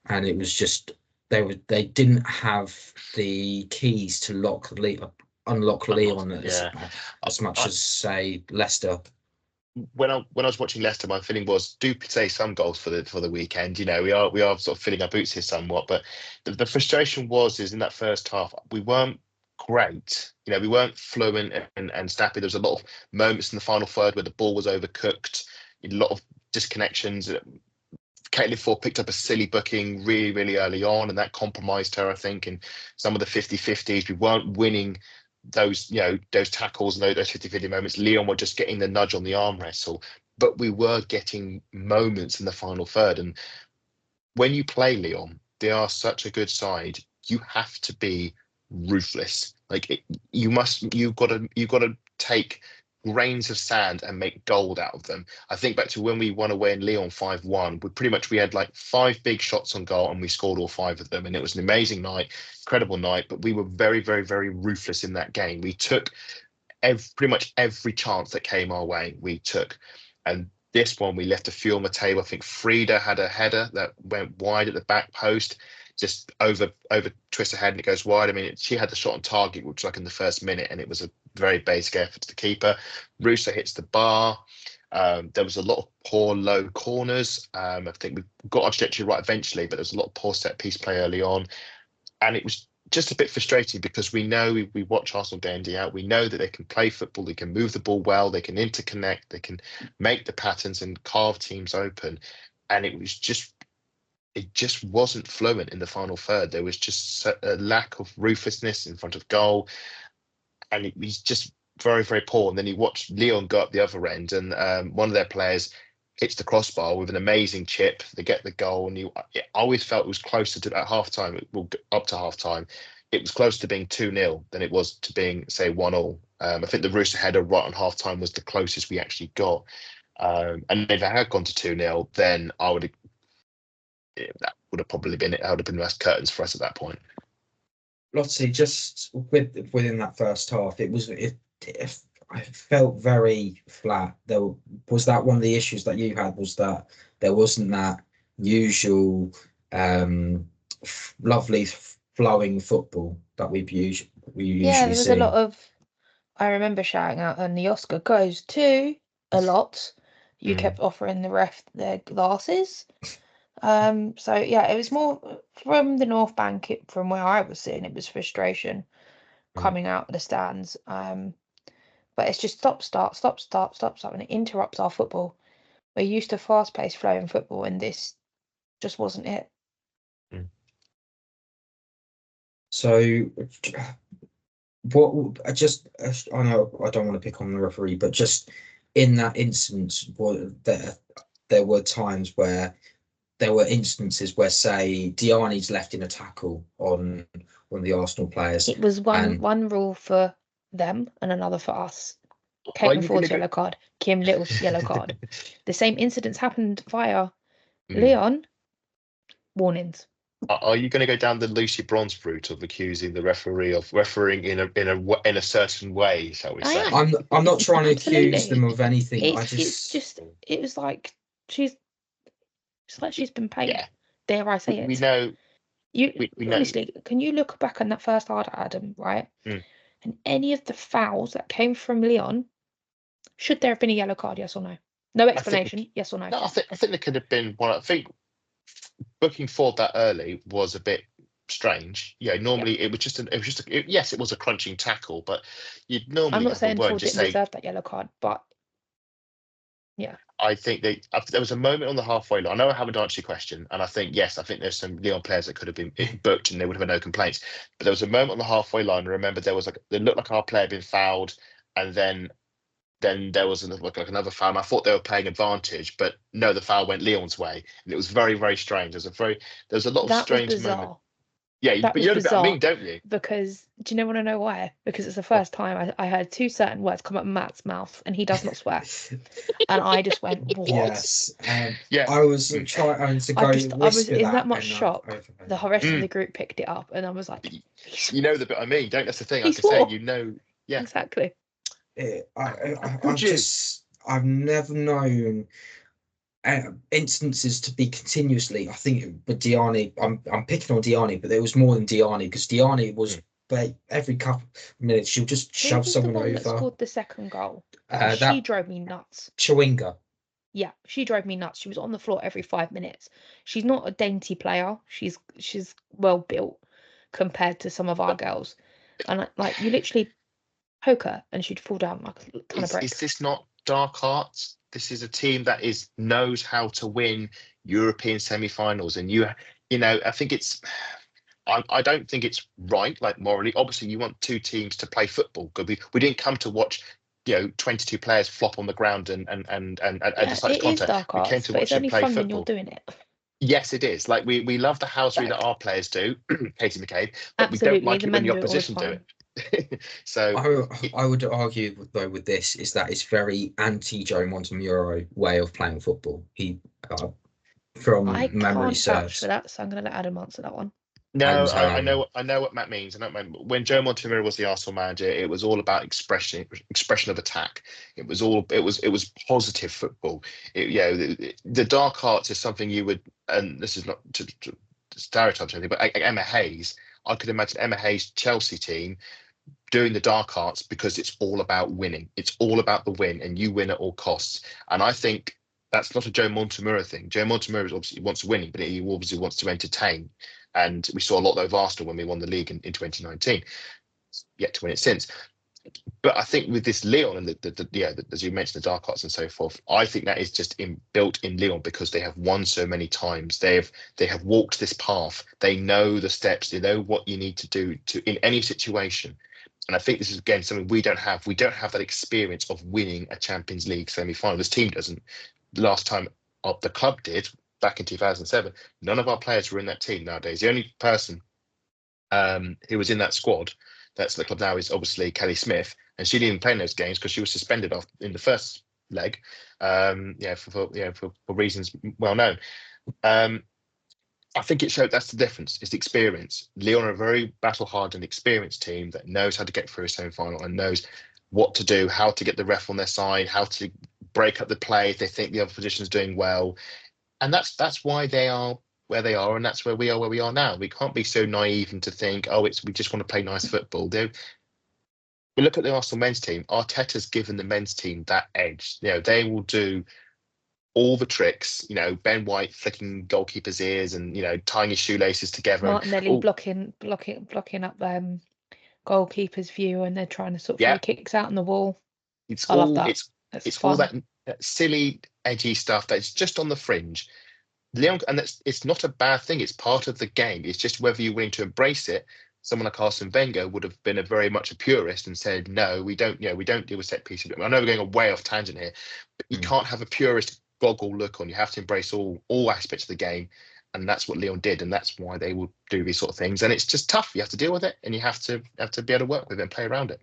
Speaker 3: And it was just they didn't have the keys to unlock Lyon as much as say Leicester.
Speaker 5: When I was watching Leicester, my feeling was, do say some goals for the weekend. We are sort of filling our boots here somewhat, but the frustration is in that first half we weren't great. We weren't fluent and snappy. There was a lot of moments in the final third where the ball was overcooked, a lot of disconnections. Caitlin Ford picked up a silly booking really, really early on, and that compromised her, I think, in some of the 50-50s. We weren't winning those tackles and those 50-50 moments. Lyon were just getting the nudge on the arm wrestle, but we were getting moments in the final third. And when you play Lyon, they are such a good side. You have to be ruthless. You've got to take grains of sand and make gold out of them. I think back to when we won away in Lyon 5-1. We had like 5 big shots on goal, and we scored all 5 of them. And it was an amazing night, incredible night. But we were very, very, very ruthless in that game. We took pretty much every chance that came our way. We took, and this one we left a few on the table. I think Frida had a header that went wide at the back post, just over twists her head and it goes wide. I mean, she had the shot on target, which was like in the first minute, and it was a very basic effort to the keeper. Russo hits the bar. There was a lot of poor low corners. I think we got our trajectory right eventually, but there was a lot of poor set piece play early on, and it was just a bit frustrating because we know we watch Arsenal day in day out. We know that they can play football, they can move the ball well, they can interconnect, they can make the patterns and carve teams open, and it just wasn't fluent in the final third. There was just a lack of ruthlessness in front of goal, and it was just very, very poor. And then you watch Lyon go up the other end, and one of their players hits the crossbar with an amazing chip. They get the goal, and I always felt it was closer to at half time. Up to half time, it was closer to being 2-0 than it was to being, say, 1-1. I think the Rooster header right on half time was the closest we actually got. And if I had gone to 2-0, then that would have probably been it. That would have been less curtains for us at that point.
Speaker 3: Lottie, just within that first half, I felt very flat. Was that one of the issues that you had, was that there wasn't that usual lovely flowing football that we usually
Speaker 4: Yeah, there was
Speaker 3: see.
Speaker 4: a lot of. I remember shouting out, and the Oscar goes to a lot. You kept offering the ref their glasses. So yeah, it was more from the North Bank. From where I was sitting, it was frustration coming out of the stands. But it's just stop, start, stop, start, stop, stop, and it interrupts our football. We're used to fast-paced, flowing football, and this just wasn't it.
Speaker 3: So, what I know I don't want to pick on the referee, but just in that instance, there were times where there were instances where, say, Diani's left in a tackle on one of the Arsenal players.
Speaker 4: It was one rule for them and another for us. Caitlin Ford's yellow card, Kim Little's yellow card. The same incidents happened via Lyon. Warnings.
Speaker 5: Are you going to go down the Lucy Bronze route of accusing the referee of refereeing in a certain way, shall we say?
Speaker 3: I'm not trying to accuse them of anything.
Speaker 4: It was like she's been paid.
Speaker 5: Yeah.
Speaker 4: Dare I say it?
Speaker 5: We know.
Speaker 4: We honestly, can you look back on that first half, Adam? Right, and any of the fouls that came from Lyon, should there have been a yellow card? Yes or no? No explanation. Yes or no?
Speaker 5: No, I think there could have been one. I think booking Ford that early was a bit strange. Yeah, normally it was just yes, it was a crunching tackle, but you'd normally.
Speaker 4: I'm not saying Ford
Speaker 5: didn't
Speaker 4: deserve that yellow card, but yeah.
Speaker 5: I think there was a moment on the halfway line. I know I haven't answered your question, and I think there's some Lyon players that could have been booked and they would have had no complaints. But there was a moment on the halfway line. I remember it looked like our player had been fouled, and then there was another foul. And I thought they were playing advantage, but no, the foul went Lyon's way, and it was very, very strange. There was a lot of strange moments. Yeah, but you know what I mean, don't you?
Speaker 4: Because do you want to know why? Because it's the first time I heard two certain words come up Matt's mouth, and he does not swear, and I just went, "What?"
Speaker 3: Yes, I was trying to go.
Speaker 4: I was in that much shock. The rest of the group picked it up, and I was like,
Speaker 5: "You know the bit I mean, don't?" That's the thing. I say, yeah,
Speaker 4: exactly.
Speaker 3: I've never known instances to be continuously. I think with Diani, I'm picking on Diani, but there was more than Diani, because Diani was every couple of minutes she'll just shove someone over.
Speaker 4: That scored the second goal. She drove me nuts.
Speaker 3: Chawinga.
Speaker 4: Yeah, she drove me nuts. She was on the floor every 5 minutes. She's not a dainty player. She's well built compared to some of our girls, and you literally poke her and she'd fall down like a ton of bricks.
Speaker 5: Is this not dark arts? This is a team that knows how to win European semi-finals, and I think it's. I don't think it's right, morally. Obviously, you want two teams to play football. We didn't come to watch, 22 players flop on the ground and decide contact. We came to watch them play football.
Speaker 4: When you're doing it.
Speaker 5: Yes, it is. We love the housery that our players do, Katie McCabe, but
Speaker 4: absolutely,
Speaker 5: we don't like it when the opposition do it. So
Speaker 3: I would argue though with this is that it's very anti-Joe Montemuro way of playing football. He from memory serves
Speaker 4: for that, so I'm going to let Adam answer that one.
Speaker 5: No, I know what Matt means. When Joe Montemuro was the Arsenal manager, it was all about expression of attack. It was positive football. The dark arts is something you would, and this is not to stereotype or anything, but Emma Hayes, I could imagine Emma Hayes' Chelsea team doing the dark arts because it's all about winning. It's all about the win, and you win at all costs. And I think that's not a Joe Montemuro thing. Joe Montemuro obviously wants winning, but he obviously wants to entertain. And we saw a lot of Arsenal when we won the league in 2019. Yet to win it since. But I think with this Lyon and as you mentioned, the dark arts and so forth, I think that is just built in Lyon because they have won so many times. They have walked this path. They know the steps. They know what you need to do in any situation. And I think this is again something we don't have. We don't have that experience of winning a Champions League semi-final. This team doesn't. the last time the club did back in 2007. None of our players were in that team nowadays. The only person who was in that squad that's the club now is obviously Kelly Smith, and she didn't even play in those games because she was suspended off in the first leg, for reasons well known. I think it showed that's the difference. It's the experience. Lyon are a very battle-hardened, experienced team that knows how to get through a semi-final and knows what to do, how to get the ref on their side, how to break up the play if they think the other position is doing well, and that's why they are where they are, and that's where we are now. We can't be so naive and to think, we just want to play nice football. We look at the Arsenal men's team. Arteta's given the men's team that edge. They will do all the tricks. Ben White flicking goalkeepers' ears and tying his shoelaces together.
Speaker 4: Martinelli blocking up goalkeeper's view, and they're trying to sort of free kicks out on the wall.
Speaker 5: It's
Speaker 4: I love that.
Speaker 5: It's all that silly, edgy stuff that's just on the fringe. Lyon, and it's not a bad thing. It's part of the game. It's just whether you're willing to embrace it. Someone like Arsene Wenger would have been very much a purist and said, no, we don't deal with set pieces. I know we're going way off tangent here, but you can't have a purist goggle look on. You have to embrace all aspects of the game, and that's what Lyon did, and that's why they will do these sort of things. And it's just tough. You have to deal with it, and you have to be able to work with it and play around it.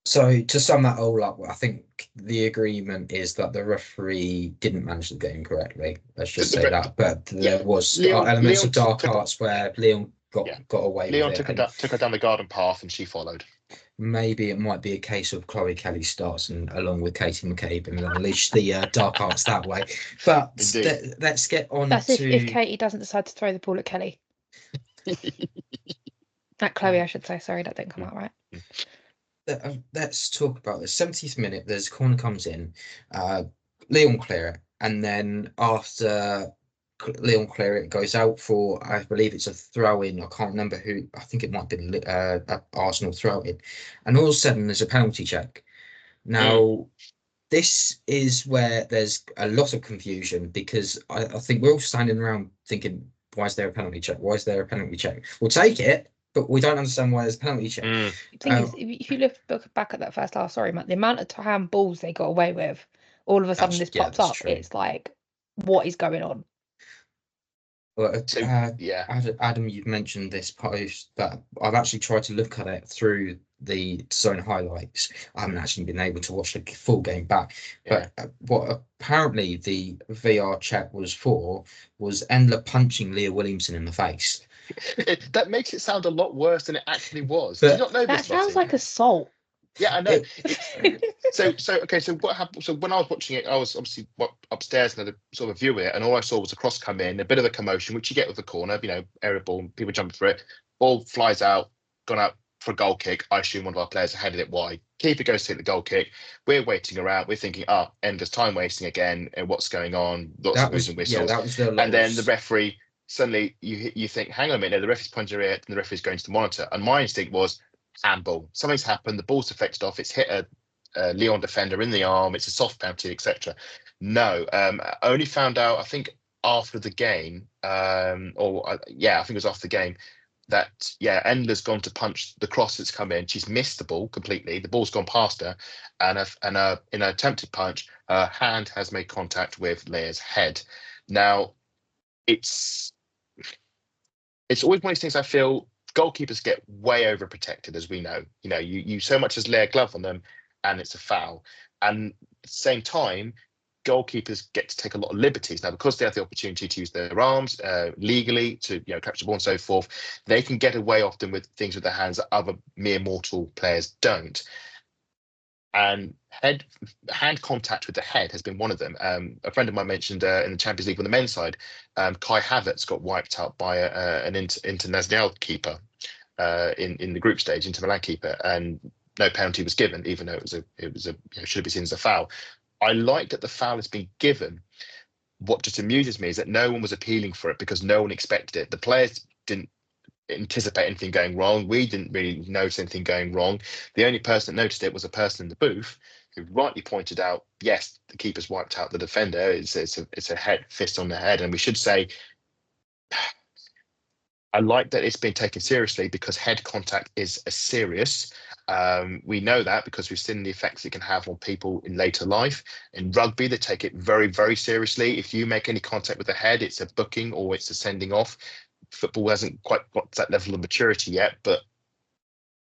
Speaker 3: So to sum that all up, I think the agreement is that the referee didn't manage the game correctly. Let's just say that. But there was elements of dark arts where Lyon got away
Speaker 5: Lyon
Speaker 3: with it.
Speaker 5: took her down the garden path, and she followed.
Speaker 3: Maybe it might be a case of Chloe Kelly starts and along with Katie McCabe and unleash the dark arts that way. But let's get on
Speaker 4: That's
Speaker 3: to...
Speaker 4: if Katie doesn't decide to throw the ball at Kelly. At Chloe, I should say. Sorry, that didn't come out right.
Speaker 3: Let's talk about the 70th minute. There's a corner comes in, Lyon clear it, and then after Lyon clear it, goes out for, I believe it's a throw in. I can't remember who. I think it might have been Arsenal throw in, and all of a sudden there's a penalty check. Now this is where there's a lot of confusion, because I think we're all standing around thinking, why is there a penalty check? Why is there a penalty check? We'll take it, but we don't understand why there's a penalty check.
Speaker 4: The thing is, if you look back at that first half, sorry, Matt, the amount of handballs they got away with, all of a sudden this pops up. True. It's like, what is going on?
Speaker 3: Well, Adam, you've mentioned this post, that I've actually tried to look at it through the zone highlights. I haven't actually been able to watch the full game back. But what apparently the VR check was for was Endler punching Leah Williamson in the face.
Speaker 5: That makes it sound a lot worse than it actually was. Did you not know
Speaker 4: that
Speaker 5: this?
Speaker 4: That sounds like assault.
Speaker 5: Yeah, I know. So what happened? So when I was watching it, I was obviously upstairs and had a sort of view of it, and all I saw was a cross come in, a bit of a commotion, which you get with the corner, area ball, people jumping for it. Ball flies out, gone out for a goal kick. I assume one of our players headed it wide. Keeper goes to hit the goal kick. We're waiting around. We're thinking, endless time wasting again. And what's going on? Lots of whistles.
Speaker 3: Yeah, that was the
Speaker 5: and then the referee, suddenly you think, hang on a minute, the referee's pointing her ear, and the referee's going to the monitor. And my instinct was, handball. Something's happened. The ball's deflected off. It's hit a Lyon defender in the arm. It's a soft penalty, etc. No, I only found out, I think, after the game, I think it was after the game, that Endler's gone to punch the cross that's come in. She's missed the ball completely. The ball's gone past her, and in an attempted punch, her hand has made contact with Leah's head. Now, it's always one of these things I feel. Goalkeepers get way overprotected, as we know. You so much as lay a glove on them, and it's a foul. And at the same time, goalkeepers get to take a lot of liberties now because they have the opportunity to use their arms legally to catch the ball and so forth. They can get away often with things with their hands that other mere mortal players don't. And hand contact with the head has been one of them. A friend of mine mentioned in the Champions League on the men's side, Kai Havertz got wiped out by an Internazionale keeper in the group stage, Inter Milan keeper, and no penalty was given, even though it was should be seen as a foul. I like that the foul has been given. What just amuses me is that no one was appealing for it because no one expected it. The players didn't anticipate anything going wrong. We didn't really notice anything going wrong. The only person that noticed it was a person in the booth who rightly pointed out, yes, the keeper's wiped out the defender. It's a head fist on the head, and we should say, I like that it's been taken seriously because head contact is a serious, We know that because we've seen the effects it can have on people in later life. In rugby, they take it very, very seriously. If you make any contact with the head, it's a booking or it's a sending off. Football hasn't quite got to that level of maturity yet, but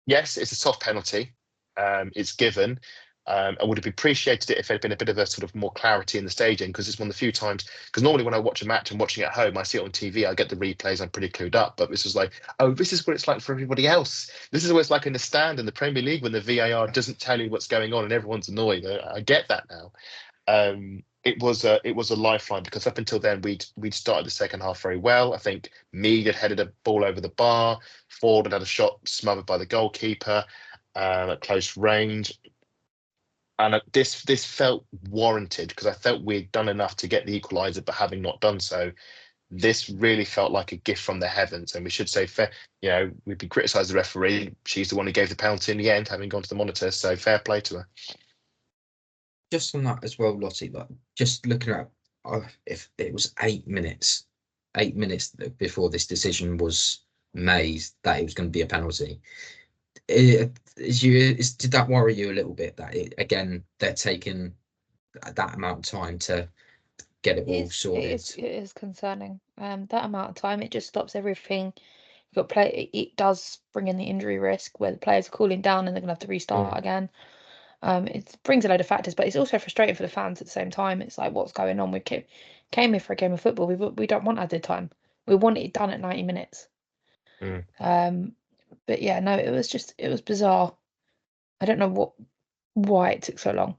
Speaker 5: yes, it's a soft penalty. It's given. I would have appreciated it if there had been a bit of a sort of more clarity in the staging, because it's one of the few times, because normally when I watch a match and watching it at home, I see it on TV, I get the replays, I'm pretty clued up, but this was like, oh, this is what it's like for everybody else. This is what it's like in the stand in the Premier League when the VAR doesn't tell you what's going on and everyone's annoyed. I get that now. It was a lifeline, because up until then we'd started the second half very well. I think Mead had headed a ball over the bar, Ford had had a shot smothered by the goalkeeper at close range. And this felt warranted, because I felt we'd done enough to get the equaliser, but having not done so, this really felt like a gift from the heavens. And we should say, fair, we've been criticised the referee. She's the one who gave the penalty in the end, having gone to the monitor. So fair play to her.
Speaker 3: Just on that as well, Lottie, but just looking at if it was 8 minutes before this decision was made that it was going to be a penalty. Did that worry you a little bit that they're taking that amount of time to get it all sorted?
Speaker 4: It is concerning. That amount of time, it just stops everything. You've got it does bring in the injury risk where the players are cooling down and they're gonna have to restart again. It brings a load of factors, but it's also frustrating for the fans at the same time. It's like, what's going on? We came here for a game of football. We don't want added time. We want it done at 90 minutes. But yeah, no, it was bizarre. I don't know why it took so long.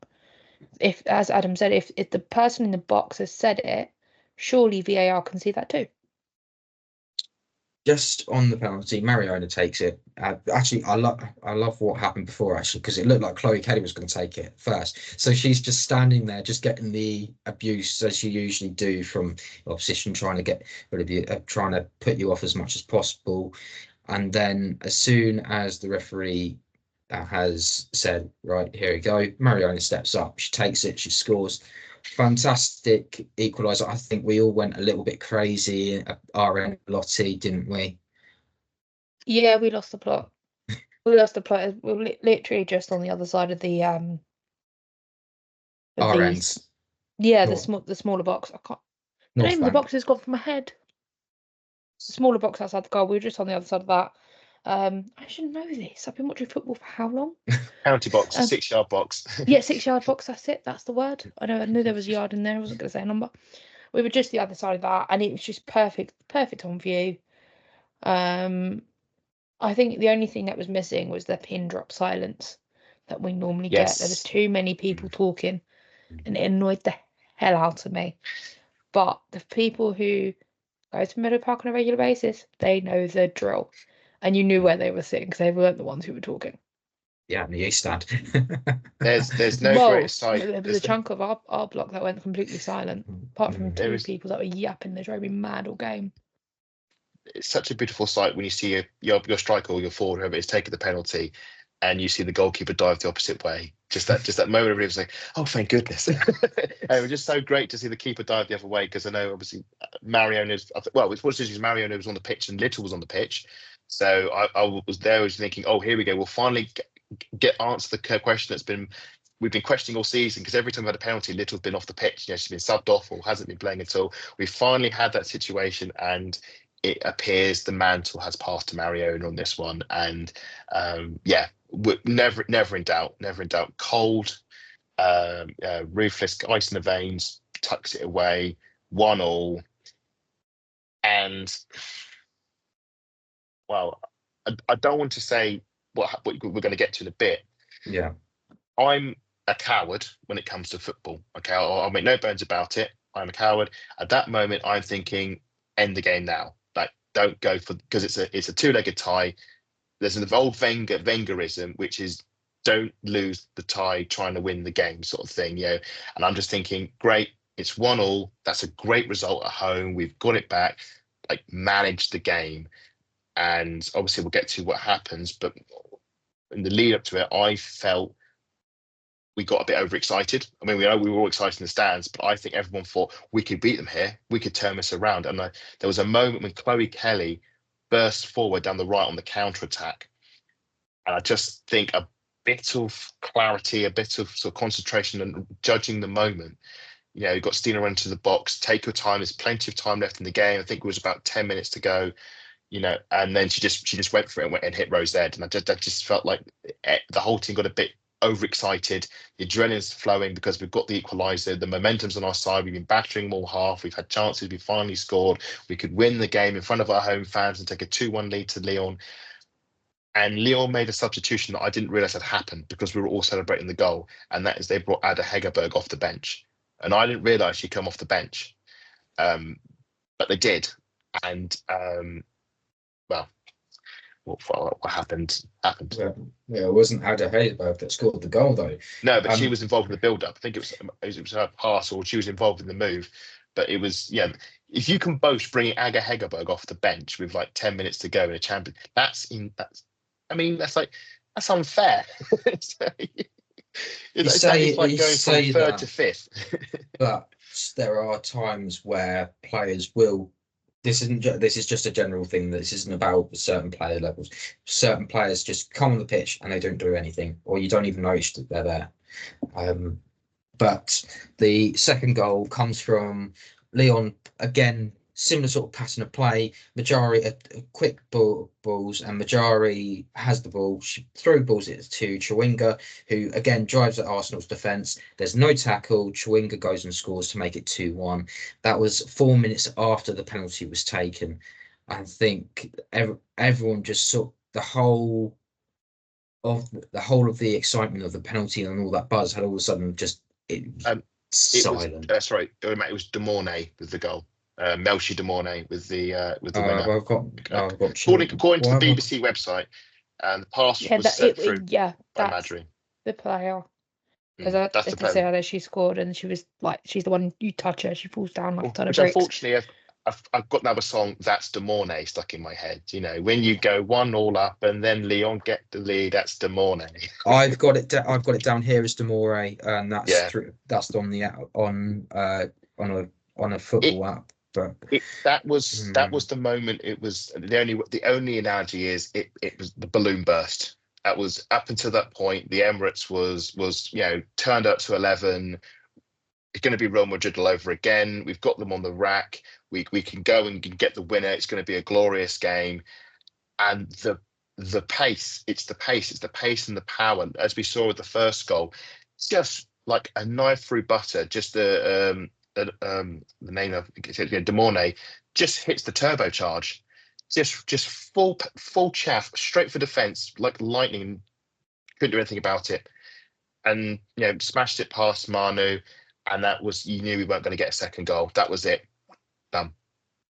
Speaker 4: If, as Adam said, if the person in the box has said it, surely VAR can see that too.
Speaker 3: Just on the penalty, Mariona takes it. Actually, I love what happened before, actually, because it looked like Chloe Kelly was going to take it first. So she's just standing there, just getting the abuse as you usually do from opposition, trying to get rid of you, trying to put you off as much as possible. And then as soon as the referee has said, right, here we go, Mariona steps up, she takes it, she scores. Fantastic equaliser. I think we all went a little bit crazy at our end, Lottie, didn't we?
Speaker 4: Yeah, we lost the plot. We lost the plot. We're literally just on the other side of the
Speaker 3: Our ends.
Speaker 4: Yeah, the smaller box. I can't. The name of the box has gone from my head. The smaller box outside the goal. We were just on the other side of that. I should know this. I've been watching football for how long?
Speaker 5: Penalty box, 6-yard box.
Speaker 4: Yeah, 6-yard box. That's it. That's the word. I knew there was a yard in there. I wasn't going to say a number. We were just the other side of that, and it was just perfect on view. I think the only thing that was missing was the pin drop silence that we normally get. There was too many people talking, and it annoyed the hell out of me. But the people who go to Meadow Park on a regular basis, they know the drill. And you knew where they were sitting because they weren't the ones who were talking.
Speaker 3: Yeah, in the East Stand.
Speaker 5: there's no greater sight.
Speaker 4: There was a chunk of our block that went completely silent, apart from two people that were yapping. They drove me mad all game.
Speaker 5: It's such a beautiful sight when you see your striker or your forward, whoever is taking the penalty, and you see the goalkeeper dive the opposite way. Just that moment of it was like, oh, thank goodness. And it was just so great to see the keeper dive the other way, because I know obviously Mariona's, well, it was Mariona was on the pitch and Little was on the pitch. So I was there, I was thinking, oh, here we go. We'll finally get answer the question we've been questioning all season, because every time we had a penalty, Little's been off the pitch. She's been subbed off or hasn't been playing at all. We finally had that situation, and it appears the mantle has passed to Mariona on this one. And never in doubt. Cold, ruthless, ice in the veins, tucks it away, 1-1. And well, I don't want to say what we're going to get to in a bit.
Speaker 3: Yeah,
Speaker 5: I'm a coward when it comes to football. Okay, I'll make no bones about it. I'm a coward. At that moment, I'm thinking, end the game now. Like, don't go for, because it's a two-legged tie. There's an old Wengerism, which is don't lose the tie trying to win the game, sort of thing. And I'm just thinking, great, it's 1-1. That's a great result at home. We've got it back. Like, manage the game. And obviously we'll get to what happens, but in the lead up to it, I felt we got a bit overexcited. I mean, we know we were all excited in the stands, but I think everyone thought we could beat them here. We could turn this around. And there was a moment when Chloe Kelly burst forward down the right on the counter attack. And I just think a bit of clarity, a bit of sort of concentration and judging the moment. You know, you've got Stina run to the box, take your time. There's plenty of time left in the game. I think it was about 10 minutes to go, you know, and then she just went for it and hit Rose Ed. And I just felt like the whole team got a bit overexcited. The adrenaline's flowing because we've got the equaliser. The momentum's on our side. We've been battering them all half. We've had chances. We finally scored. We could win the game in front of our home fans and take a 2-1 lead to Lyon. And Lyon made a substitution that I didn't realise had happened because we were all celebrating the goal. And that is they brought Ada Hegerberg off the bench. And I didn't realise she'd come off the bench. But they did. And, well, what happened.
Speaker 3: Yeah, it wasn't Ada Hegerberg that scored the goal, though.
Speaker 5: No, but she was involved in the build-up. I think it was her pass, or she was involved in the move. But it was, yeah, if you can boast bringing Aga Hegerberg off the bench with like 10 minutes to go in a champion, that's unfair. It's like going from third to fifth.
Speaker 3: But there are times where players will. This is just a general thing. This isn't about certain player levels. Certain players just come on the pitch and they don't do anything, or you don't even notice that they're there. But the second goal comes from Lyon again. Similar sort of pattern of play. Majari a quick balls, and Majari has the ball. She throw balls it to Chawinga, who again drives at Arsenal's defence. There's no tackle. Chawinga goes and scores to make it 2-1. That was 4 minutes after the penalty was taken. I think everyone just saw the whole of the excitement of the penalty and all that buzz had all of a sudden just silent.
Speaker 5: It was De Mornay with the goal. Melchi De Mornay with the winner. According to the BBC website, and the pass was set through by Madry.
Speaker 4: The player. Because I did say that she scored, and she was like, she's the one you touch her, she falls down like a ton of bricks.
Speaker 5: Unfortunately, I've got another song, That's De Mornay, stuck in my head. You know, when you go 1-0 up and then Lyon get the lead, that's De Mornay.
Speaker 3: I've got it down here as De Mornay, and that's that's on a football app. But
Speaker 5: that was the moment. It was the only analogy is it was the balloon burst. That was up until that point. The Emirates was turned up to 11. It's going to be Real Madrid all over again. We've got them on the rack. We can go and get the winner. It's going to be a glorious game. And the pace. It's the pace and the power. As we saw with the first goal, just like a knife through butter. Just the name of De Mornay just hits the turbocharge, just full chaff straight for defence like lightning. Couldn't do anything about it, and smashed it past Manu, and that was, you knew we weren't going to get a second goal. That was it, done.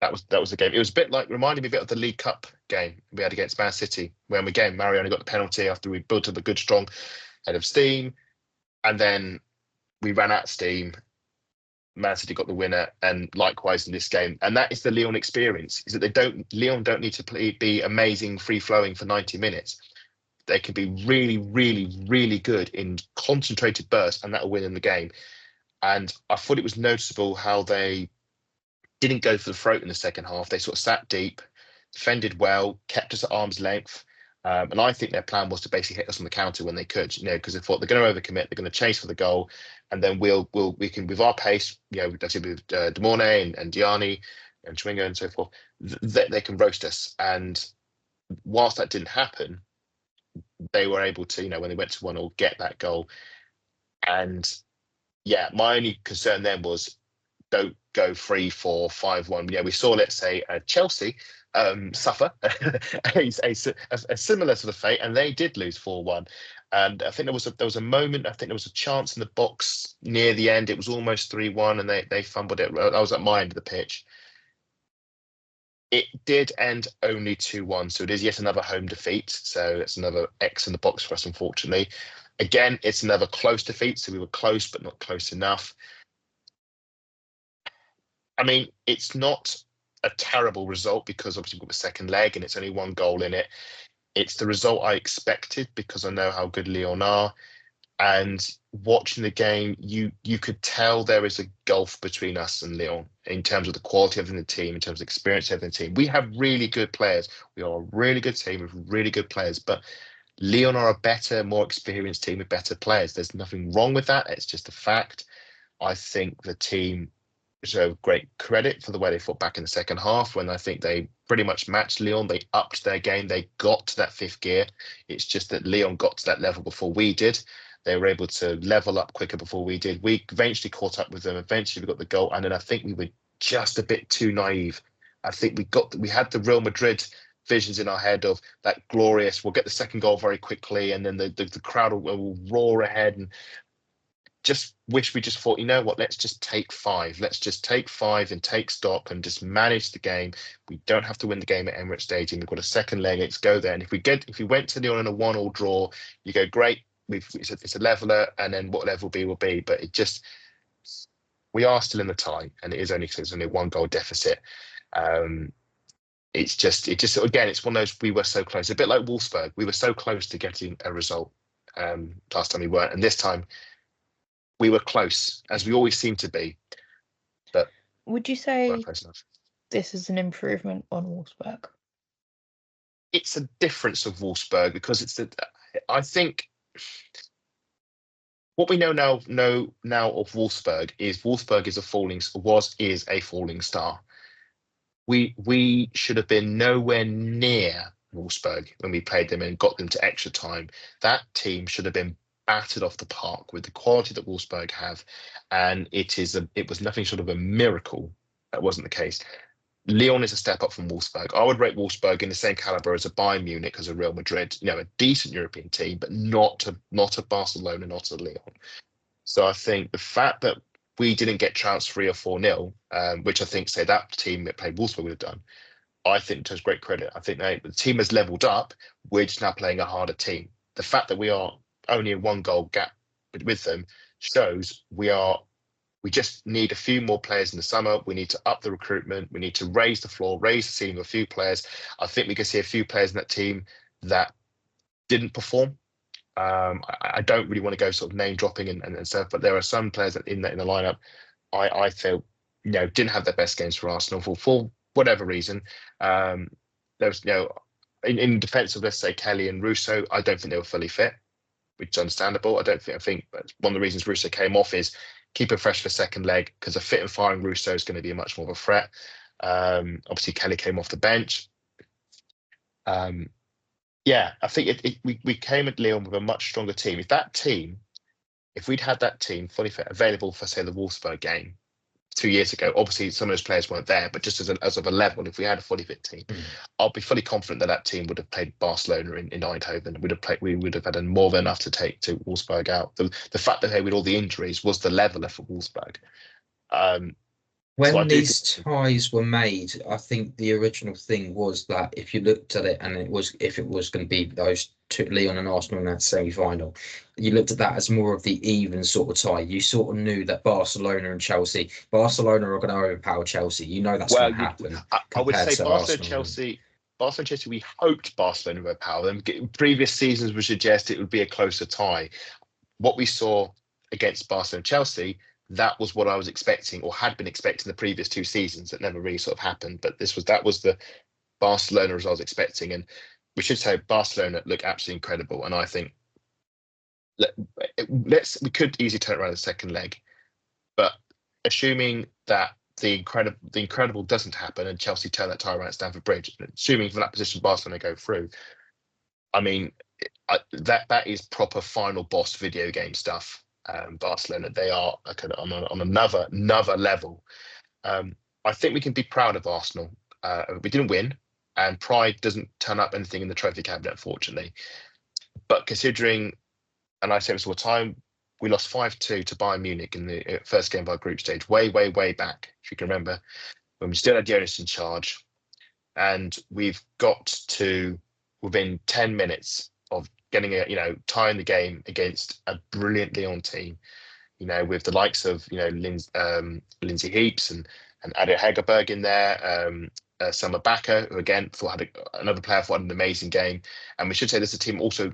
Speaker 5: That was the game. It was a bit like, reminded me a bit of the League Cup game we had against Man City when Mariano got the penalty after we built up a good strong head of steam, and then we ran out of steam. Man City got the winner, and likewise in this game. And that is the Lyon experience: is that Lyon don't need to be amazing, free flowing for 90 minutes. They can be really, really, really good in concentrated bursts, and that'll win in the game. And I thought it was noticeable how they didn't go for the throat in the second half. They sort of sat deep, defended well, kept us at arm's length. And I think their plan was to basically hit us on the counter when they could, because they thought they're going to overcommit, they're going to chase for the goal, and then we can, with our pace, that's it with De Mornay and Diani and Chawinga and so forth, they can roast us. And whilst that didn't happen, they were able to, when they went to 1-1, get that goal. And my only concern then was, don't go 3-4, 5-1. We saw, let's say, Chelsea suffer a similar sort of fate, and they did lose 4-1. And I think there was a moment. I think there was a chance in the box near the end. It was almost 3-1, and they fumbled it. I was at my end of the pitch. It did end only 2-1, so it is yet another home defeat. So it's another X in the box for us, unfortunately. Again, it's another close defeat. So we were close, but not close enough. I mean, it's not a terrible result because obviously we've got the second leg and it's only one goal in it. It's the result I expected because I know how good Lyon are. And watching the game, you could tell there is a gulf between us and Lyon in terms of the quality of the team, in terms of experience of the team. We have really good players. We are a really good team with really good players, but Lyon are a better, more experienced team with better players. There's nothing wrong with that. It's just a fact. I think the team deserve great credit for the way they fought back in the second half, when I think they pretty much matched Lyon. They upped their game. They got to that fifth gear. It's just that Lyon got to that level before we did. They were able to level up quicker before we did. We eventually caught up with them. Eventually we got the goal. And then I think we were just a bit too naive. I think we had the Real Madrid visions in our head of that glorious, we'll get the second goal very quickly, and then the crowd will roar ahead, and just wish we just thought, you know what, let's just take 5. Let's just take 5 and take stock and just manage the game. We don't have to win the game at Emirates Stadium. We've got a second leg. Let's go there. And if we went to Lyon in a 1-1 draw, you go, great, it's a leveler, and then what level will be. But we are still in the tie, and it is only because it's only a 1-goal deficit. It's just again, it's one of those, we were so close, a bit like Wolfsburg. We were so close to getting a result last time we weren't, and this time we were close, as we always seem to be. But
Speaker 4: would you
Speaker 5: we
Speaker 4: say
Speaker 5: weren't close enough.
Speaker 4: this is an improvement on Wolfsburg?
Speaker 5: It's a difference of Wolfsburg, because I think what we know now of Wolfsburg is a falling star. We should have been nowhere near Wolfsburg when we played them and got them to extra time. That team should have been battered off the park with the quality that Wolfsburg have, and it was nothing short of a miracle that wasn't the case. Lyon is a step up from Wolfsburg. I would rate Wolfsburg in the same caliber as a Bayern Munich, as a Real Madrid, a decent European team, but not a Barcelona, not a Lyon. So I think the fact that we didn't get trounced 3 or 4-0, which I think, say, that team that played Wolfsburg would have done, I think to his great credit. I think the team has leveled up. We're just now playing a harder team. The fact that we are only a 1-goal gap with them shows we just need a few more players in the summer. We need to up the recruitment. We need to raise the floor, raise the ceiling of a few players. I think we can see a few players in that team that didn't perform. I don't really want to go sort of name dropping and stuff, but there are some players in the lineup I feel didn't have their best games for Arsenal for whatever reason. There's in defence of, let's say, Kelly and Russo, I don't think they were fully fit, which is understandable. I think one of the reasons Russo came off is keep it fresh for second leg, because a fit and firing Russo is going to be much more of a threat. Obviously Kelly came off the bench. I think we came at Lyon with a much stronger team. If we'd had that team fully fit, available for, say, the Wolfsburg game 2 years ago, obviously some of those players weren't there, but just as of a level, if we had a fully fit team, I'll be fully confident that team would have played Barcelona in Eindhoven. We would have had more than enough to take to Wolfsburg out. The fact that they with all the injuries was the leveler for Wolfsburg.
Speaker 3: When these ties were made, I think the original thing was that if you looked at it, and if it was going to be those two, Lyon and Arsenal, in that semi-final, you looked at that as more of the even sort of tie. You sort of knew that Barcelona are going to overpower Chelsea. That's going to happen.
Speaker 5: I would say Barcelona, Chelsea, we hoped Barcelona would overpower them. Previous seasons would suggest it would be a closer tie. What we saw against Barcelona and Chelsea, that was what I was expecting, or had been expecting the previous 2 seasons. That never really sort of happened, but that was the Barcelona as I was expecting. And we should say Barcelona look absolutely incredible. And I think we could easily turn it around in the second leg, but assuming that the incredible doesn't happen and Chelsea turn that tie around at Stamford Bridge, assuming from that position Barcelona go through, I mean, that is proper final boss video game stuff. Barcelona, they are on another level. I think we can be proud of Arsenal. We didn't win, and pride doesn't turn up anything in the trophy cabinet, unfortunately. But considering, and I say this all the time, we lost 5-2 to Bayern Munich in the first game of our group stage, way back, if you can remember, when we still had Jonas in charge, and we've got to within 10 minutes of getting tying the game against a brilliant Lyon team, with the likes of Lindsay Heaps and Ado Hegerberg in there, Summer Bakker, who again another player thought had an amazing game. And we should say this is a team also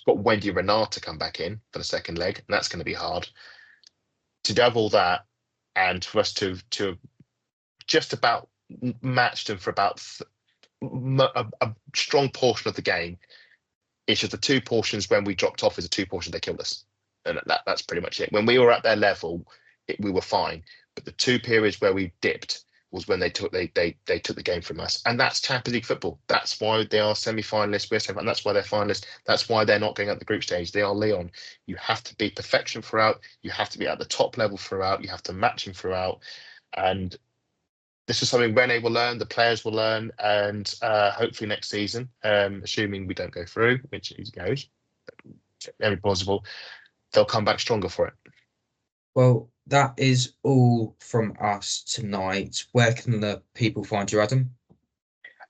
Speaker 5: got Wendy Renard to come back in for the second leg, and that's going to be hard to have all that, and for us to just about matched them for about a strong portion of the game. It's just the two portions when we dropped off is the two portions they killed us, and that's pretty much it. When we were at their level, we were fine, but the 2 periods where we dipped was when they took the game from us, and that's Champions League football. That's why they are semi-finalists. We're semi, and that's why they're finalists. That's why they're not going at the group stage. They are Lyon. You have to be perfection throughout. You have to be at the top level throughout. You have to match them throughout, and this is something Rene will learn, the players will learn, and hopefully next season, assuming we don't go through, which it goes, very plausible, they'll come back stronger for it.
Speaker 3: Well, that is all from us tonight. Where can the people find you, Adam?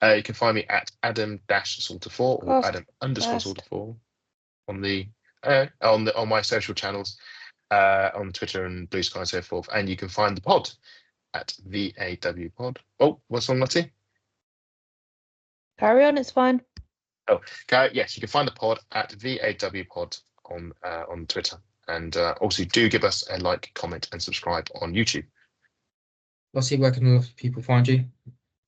Speaker 5: You can find me at Adam-Salter4 or Adam_Salter4 on my social channels, on Twitter and Blue Sky and so forth. And you can find the pod at VAW Pod. Oh, what's wrong, Lottie?
Speaker 4: Carry on, it's fine.
Speaker 5: Oh, okay. Yes, you can find the pod at VAW Pod on Twitter. And also do give us a like, comment, and subscribe on YouTube.
Speaker 3: Lottie, where can the people find you?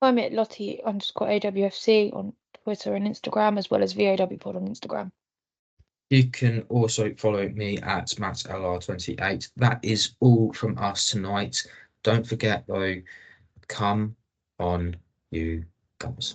Speaker 4: I'm at Lottie_AWFC on Twitter and Instagram, as well as VAW Pod on Instagram.
Speaker 3: You can also follow me at MattLR28. That is all from us tonight. Don't forget, though, come on, you guys.